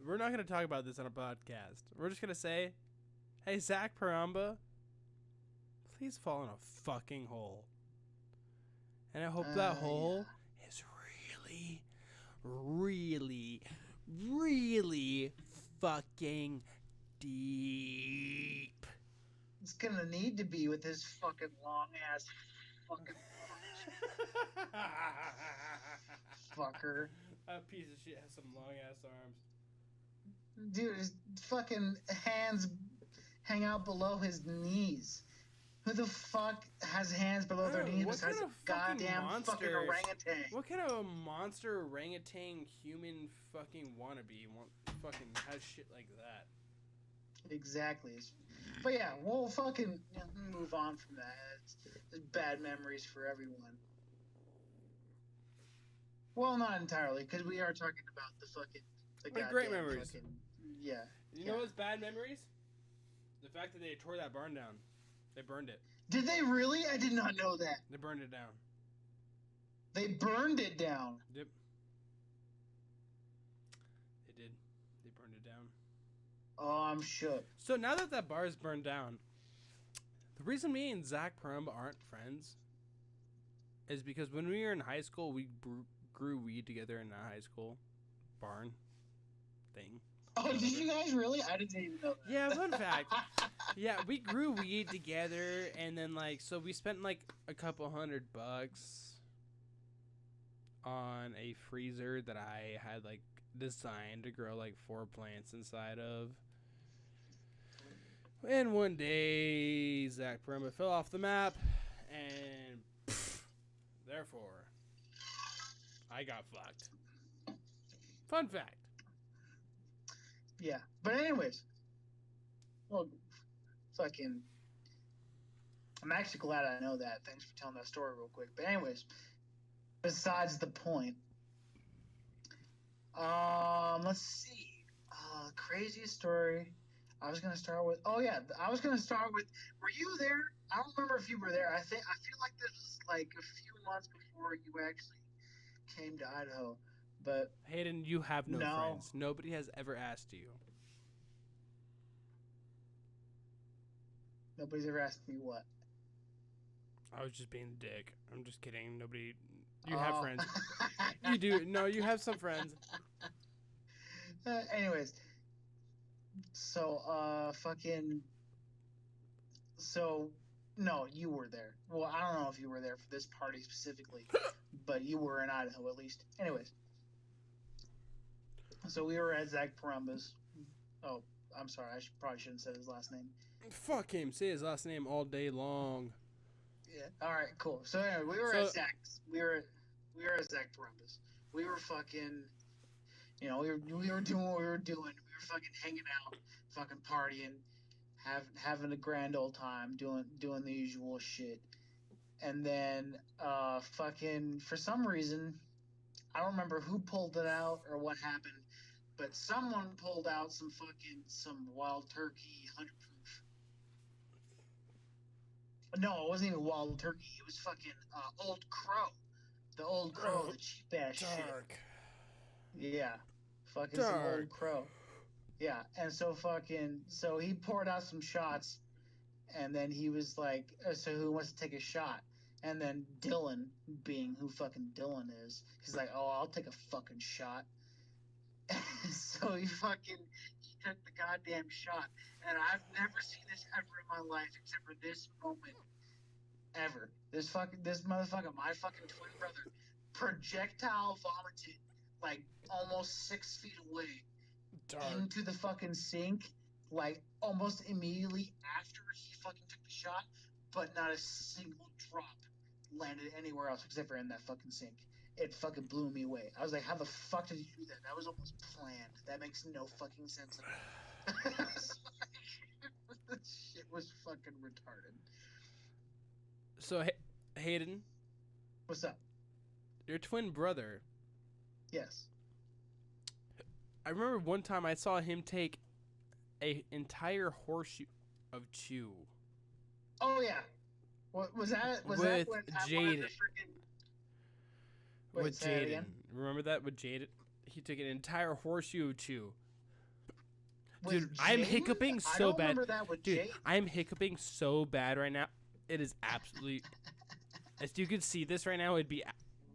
We're not going to talk about this on a podcast. We're just going to say, hey, Zach Parumba, please fall in a fucking hole. And I hope that hole is really fucking deep. It's gonna need to be with his fucking long ass fucking fucker. That piece of shit has some long ass arms. Dude, his fucking hands hang out below his knees. Who the fuck has hands below their knees besides a goddamn fucking orangutan? What kind of a monster orangutan human fucking wannabe fucking has shit like that? Exactly. But yeah, we'll fucking move on from that. It's bad memories for everyone. Well, not entirely, because we are talking about the fucking... great memories. Yeah. You know what's bad memories? The fact that they tore that barn down. They burned it. Did they really? I did not know that. They burned it down. They burned it down? Yep. They did. They burned it down. Oh, I'm shook. So now that that bar is burned down, the reason me and Zach Parumba aren't friends is because when we were in high school, we grew weed together in that high school barn thing. Oh, did you guys really? I didn't even know that. Yeah, fun fact. Yeah, we grew weed together, and then, so we spent, a couple $100 on a freezer that I had, designed to grow, 4 plants inside of. And one day, Zach Parumba fell off the map, and therefore, I got fucked. Fun fact. Yeah, but anyways, well, fucking, I'm actually glad I know that. Thanks for telling that story real quick. But anyways, besides the point, let's see, craziest story. I was gonna start with. Oh yeah, I was gonna start with. Were you there? I don't remember if you were there. I feel like this was a few months before you actually came to Idaho. But Hayden, you have no friends. Nobody has ever asked you. Nobody's ever asked me what. I was just being a dick. I'm just kidding. Nobody. You have friends. You do. No, you have some friends. Anyways. So, So, No, you were there. Well, I don't know if you were there for this party specifically, but you were in Idaho at least. Anyways, so we were at Zach Parumba's. Oh, I'm sorry. Probably shouldn't have said his last name. Fuck him. Say his last name all day long. Yeah. All right. Cool. So anyway, we were at Zach's. We were at Zach Parumba's. We were fucking. We were doing what we were doing. We were fucking hanging out, fucking partying, having a grand old time, doing the usual shit. And then fucking for some reason, I don't remember who pulled it out or what happened, but someone pulled out some wild turkey 100 proof. No, it wasn't even wild turkey. It was fucking Old Crow. The Old Crow, the cheap ass shit. Yeah. Fucking some Old Crow. Yeah. And so he poured out some shots, and then he was like, so who wants to take a shot? And then Dylan, being who fucking Dylan is, he's like, oh, I'll take a fucking shot. So he took the goddamn shot. And I've never seen this ever in my life except for this moment. Ever. This motherfucker, my fucking twin brother, projectile vomited like almost 6 feet away into the fucking sink, like almost immediately after he fucking took the shot, but not a single drop landed anywhere else except for in that fucking sink. It fucking blew me away. I was like, how the fuck did you do that? That was almost planned. That makes no fucking sense at all. This shit was fucking retarded. So, Hayden? What's up? Your twin brother. Yes. I remember one time I saw him take an entire horseshoe of chew. Oh, yeah. What was that? Was with that when Jaden. With Jaden. Remember that with Jaden? He took an entire horseshoe of chew. Dude, I'm hiccuping so bad. Dude, I'm hiccuping so bad right now. It is absolutely... If you could see this right now, it'd be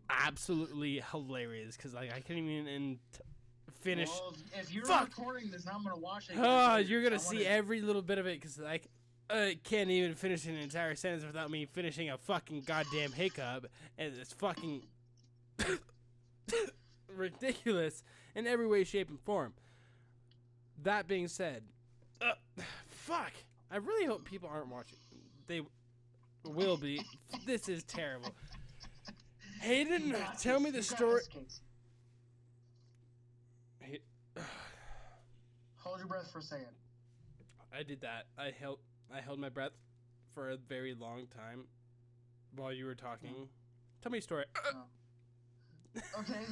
absolutely hilarious. Because like, I can't even finish... Well, if you're recording this, I'm going to watch it. You're going to see every little bit of it. Because like, I can't even finish an entire sentence without me finishing a fucking goddamn hiccup. And it's fucking... ridiculous in every way, shape, and form. That being said, fuck. I really hope people aren't watching. They will be. This is terrible. Hayden, tell me the story. Hold your breath for a second. I did that. I held my breath for a very long time while you were talking. Tell me a story. Okay,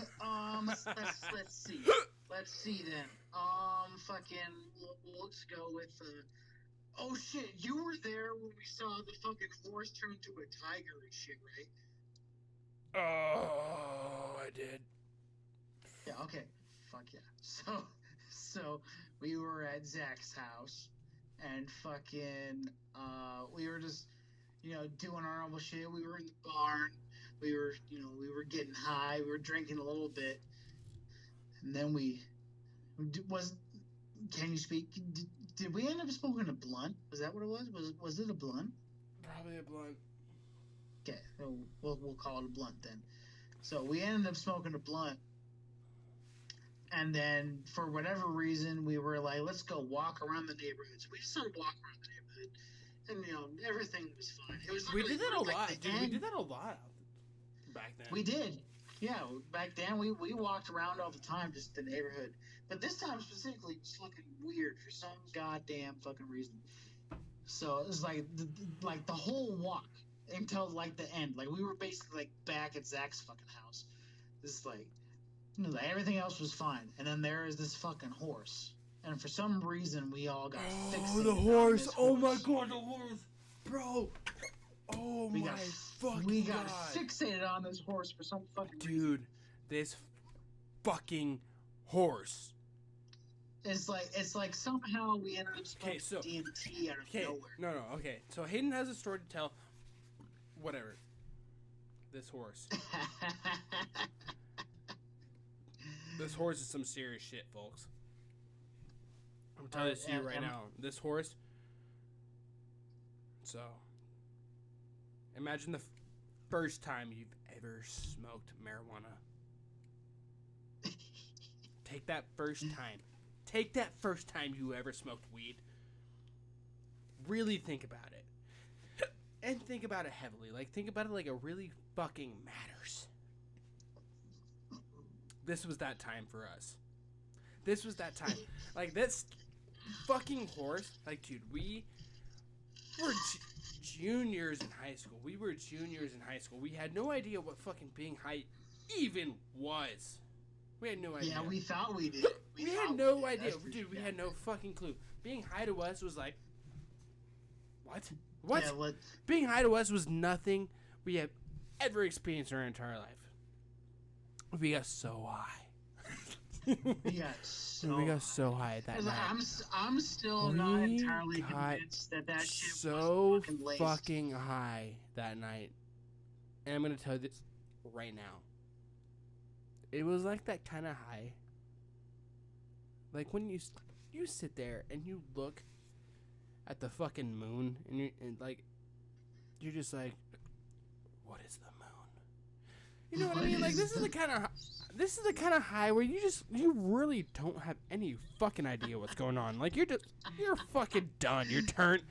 let's see. Let's see then. Let's go with, oh shit, you were there when we saw the fucking horse turn into a tiger and shit, right? Oh, I did. Yeah, okay. Fuck yeah. So, we were at Zach's house, and fucking, we were just, doing our normal shit. We were in the barn. We were getting high. We were drinking a little bit, and then can you speak? Did we end up smoking a blunt? Was that what it was? Was it a blunt? Probably a blunt. Okay, so we'll call it a blunt then. So we ended up smoking a blunt, and then for whatever reason we were like, let's go walk around the neighborhood. So we just started walking around the neighborhood, and everything was fine. It was. We did that a lot, dude. We did that a lot back then. We did. Yeah, back then we walked around all the time, just the neighborhood. But this time specifically, it's looking weird for some goddamn fucking reason. So it was like the whole walk until like the end. Like we were basically like back at Zach's fucking house. This is like everything else was fine, and then there is this fucking horse. And for some reason, we all got fixated. Oh, the horse! Oh my god, the horse, bro! Oh my fucking god! We got fixated on this horse for some fucking reason. Dude, this fucking horse. It's like somehow we ended up smoking DMT out of nowhere. No, okay. So Hayden has a story to tell. Whatever. This horse. This horse is some serious shit, folks. I'm telling this to you right now. This horse. So, Imagine the first time you've ever smoked marijuana. Take that first time. Take that first time you ever smoked weed. Really think about it. And think about it heavily. Like, think about it like it really fucking matters. This was that time for us. This was that time. Like, this fucking horse. Like, dude, we were juniors in high school. We had no idea what fucking being high even was. We had no idea. Yeah, we thought we did. We had no idea. Dude, we had no fucking clue. Being high to us was like, what? What? Yeah, Being high to us was nothing we have ever experienced in our entire life. We got so high. We got so high that night. I'm still not entirely convinced that shit so was fucking laced. fucking high that night. And I'm gonna tell you this right now. It was like that kind of high. Like when you sit there and you look at the fucking moon and you're just like, what is the moon? You know what I mean? Like this is the kind of high where you really don't have any fucking idea what's going on. Like you're fucking done. You're turned.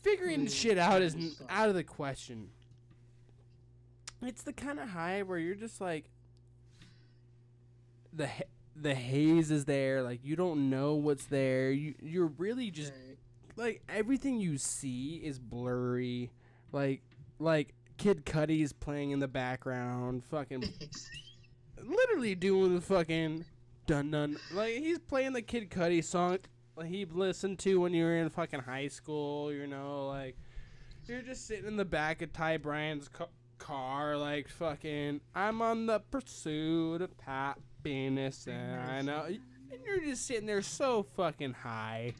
Figuring shit out is out of the question. It's the kind of high where you're just like, the haze is there. Like you don't know what's there. You're really just like everything you see is blurry. Like Kid Cudi's playing in the background. Fucking literally doing the fucking dun dun. Like he's playing the Kid Cudi song like he listened to when you were in fucking high school. You know, like you're just sitting in the back of Ty Bryan's car, like fucking. I'm on the pursuit of happiness, and I know. And you're just sitting there so fucking high.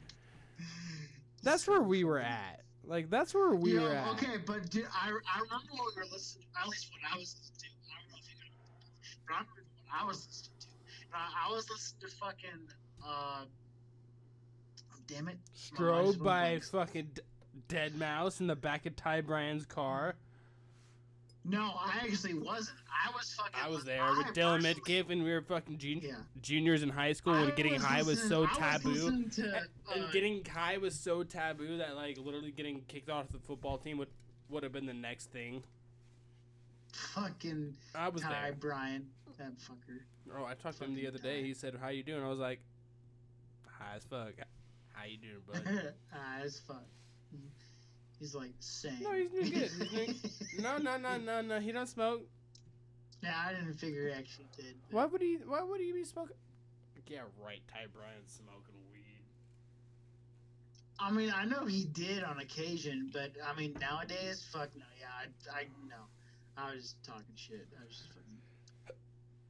That's where we were at. Like that's where we were at. Okay, but dude, I remember what we were listening. At least what I was listening to. I don't know if you could, but I remember what I was listening to. I was listening to fucking damn it, Strobe by fucking Dead Mouse in the back of Ty Bryan's car. No, I actually wasn't. I was there with Dylan Midkiff, and we were fucking juniors in high school when getting high was so taboo. And getting high was so taboo that, like, literally getting kicked off the football team would have been the next thing. Fucking I was Ty there. Bryan, that fucker. Oh, I talked to him the other day. He said, "How you doing?" I was like, "High as fuck. How you doing, bud?" High as fuck. He's like sane. No, he's doing good. No. He don't smoke. Yeah, I didn't figure he actually did. Why would he be smoking? Yeah, right. Ty Bryan's smoking weed. I mean, I know he did on occasion, but I mean nowadays, fuck no. Yeah, I no. I was just talking shit. I was just fucking.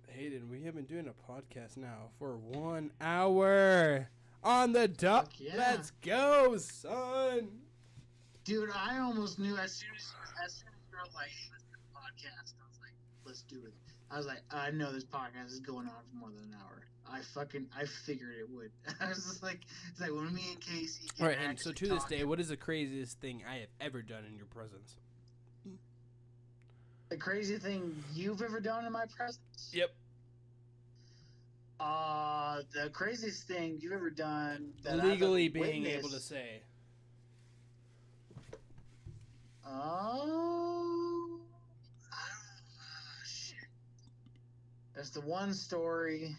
Hayden, we have been doing a podcast now for 1 hour on the dot. Yeah. Let's go, son. Dude, I almost knew as soon as you were like, hey, let's do a podcast, I was like, let's do it. I was like, I know this podcast is going on for more than an hour. I figured it would. I was just like, it's like when me and Casey All right, and so to this day, what is the craziest thing I have ever done in your presence? The craziest thing you've ever done in my presence? Yep. The craziest thing you've ever done that legally I've being witnessed, able to say. Oh, shit. That's the one story.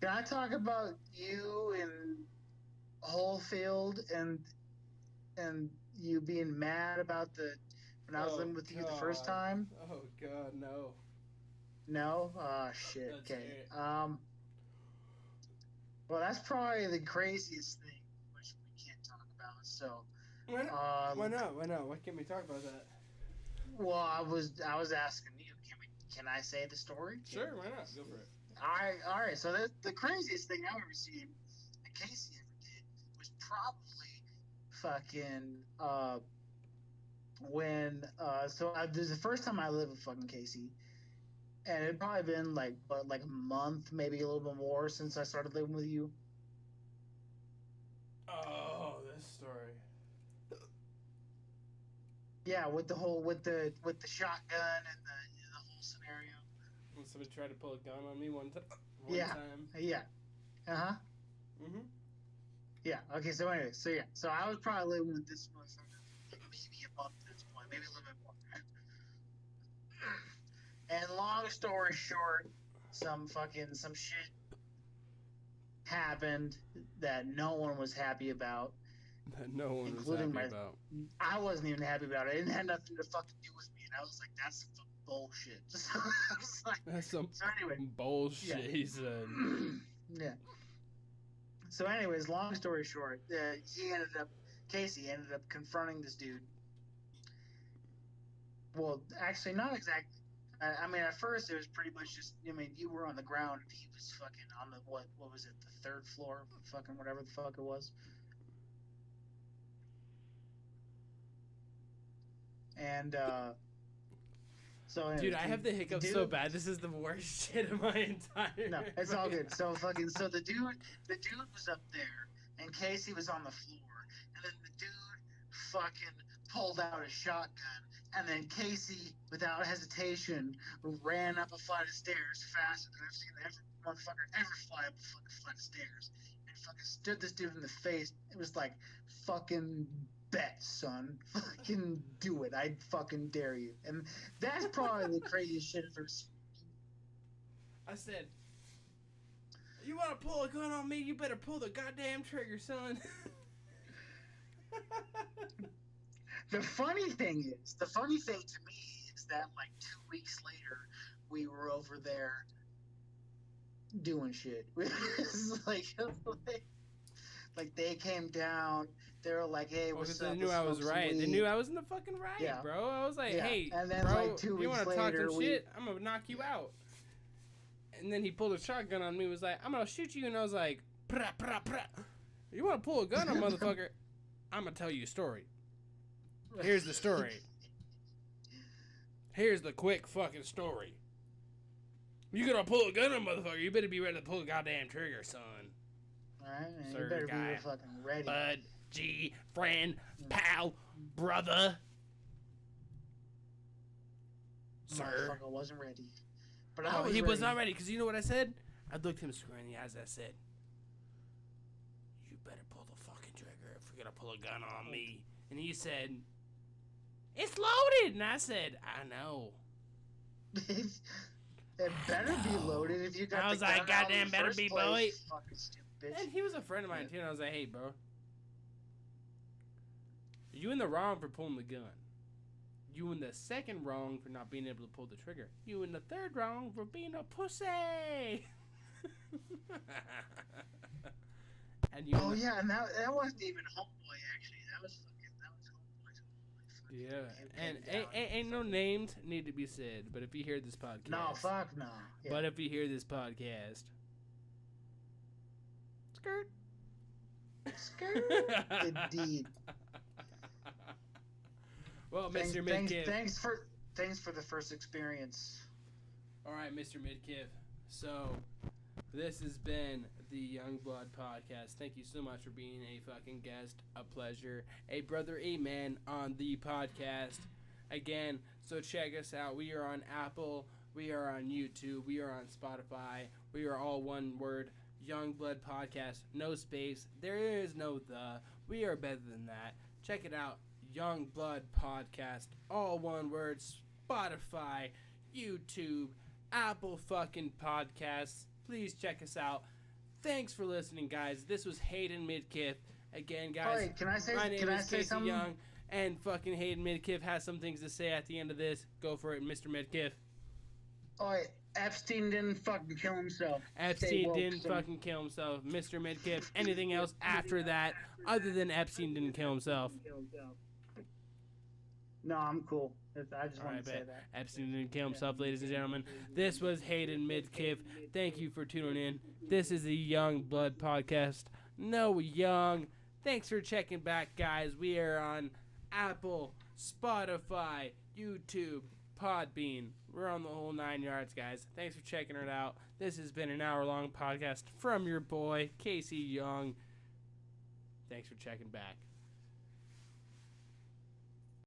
Can I talk about you in Holefield and you being mad about when I was living with you the first time? Oh God, no. No? Oh shit. That's okay. it. Well, that's probably the craziest thing, which we can't talk about. So. Why not? Why not? Why can't we talk about that? Well, I was asking you. Can I say the story? Sure, why not? Go for it. All right. So the craziest thing I've ever seen that Casey ever did was probably fucking when this is the first time I lived with fucking Casey, and it'd probably been like a month, maybe a little bit more since I started living with you. Oh, this story. Yeah, with the shotgun and the whole scenario. When somebody tried to pull a gun on me one time. Yeah. Uh-huh. Mm-hmm. Yeah. Okay. So anyway, so I was probably living with this motherfucker maybe a month at this point, maybe a little bit more. And long story short, some shit happened that no one was happy about. That no one was including happy about. I wasn't even happy about it. It didn't have nothing to fucking do with me, and I was like, "That's some bullshit." So I was like, That's some so anyway, bullshit, he said. Yeah. So, anyways, long story short, Casey ended up confronting this dude. Well, actually, not exactly. I mean, at first it was pretty much just. I mean, you were on the ground, and he was fucking on the what was it? The third floor, fucking whatever the fuck it was. And so, anyway, dude, I have the hiccups so bad. This is the worst shit of my entire. No, it's all good. So the dude was up there, and Casey was on the floor, and then the dude fucking pulled out a shotgun, and then Casey, without hesitation, ran up a flight of stairs faster than I've seen every motherfucker ever fly up a fucking flight of stairs, and fucking stood this dude in the face. It was like, fucking bet, son. Fucking do it. I fucking dare you. And that's probably the craziest shit I've ever seen. I said, you want to pull a gun on me? You better pull the goddamn trigger, son. The funny thing to me is that like 2 weeks later, we were over there doing shit. like they came down. They were like, "Hey, what's up?" They knew I was right. They knew I was in the fucking right, bro. I was like, "Hey, and then, bro, like 2 weeks you want to later, talk some shit? I'm gonna knock you out." And then he pulled a shotgun on me. Was like, "I'm gonna shoot you," and I was like, "Prah, prah, prah. You want to pull a gun on motherfucker? I'm gonna tell you a story. Here's the story. Here's the quick fucking story. You gonna pull a gun on motherfucker? You better be ready to pull the goddamn trigger, son." Alright, Sir, you better guy. be fucking ready. Bud, G, friend, pal, brother. Sir. Motherfucker wasn't ready. But He was not ready, because you know what I said? I looked him square in the eyes and I said, "You better pull the fucking trigger if you're gonna pull a gun on me." And he said, "It's loaded." And I said, "I know." It better be loaded if you got. I was the like, gun out "Goddamn in the better first be, place, boy." fucking stupid bitch. And he was a friend of mine too, and I was like, "Hey, bro, you in the wrong for pulling the gun. You in the second wrong for not being able to pull the trigger. You in the third wrong for being a pussy." And you. Oh yeah, and that wasn't even homeboy actually. That was homeboy's homeboy. Yeah, and ain't no names need to be said. But if you hear this podcast, No, fuck no. Yeah. But if you hear this podcast, skirt. Indeed. Well, Mr. Midkiff. Thanks for the first experience. All right, Mr. Midkiff. So, this has been the YoungBlood Podcast. Thank you so much for being a fucking guest. A pleasure. A brother, a man on the podcast. Again, so check us out. We are on Apple. We are on YouTube. We are on Spotify. We are all one word. YoungBlood Podcast. No space. There is no the. We are better than that. Check it out. YoungBlood Podcast. All one word. Spotify. YouTube. Apple fucking Podcasts. Please check us out. Thanks for listening, guys. This was Hayden Midkiff. Again, guys. Wait, can I say Casey something? Young, and fucking Hayden Midkiff has some things to say at the end of this. Go for it, Mr. Midkiff. Oh, Epstein didn't fucking kill himself. Epstein didn't fucking kill himself. Mr. Midkiff, anything else after that other than Epstein didn't kill himself? No, I'm cool. I just want to say bet. that. Epstein didn't kill himself, ladies and gentlemen. This was Hayden Midkiff. Thank you for tuning in. This is the Young Blood Podcast. No Young. Thanks for checking back, guys. We are on Apple, Spotify, YouTube, Podbean. We're on the whole 9 yards, guys. Thanks for checking it out. This has been an hour-long podcast from your boy, Casey Young. Thanks for checking back.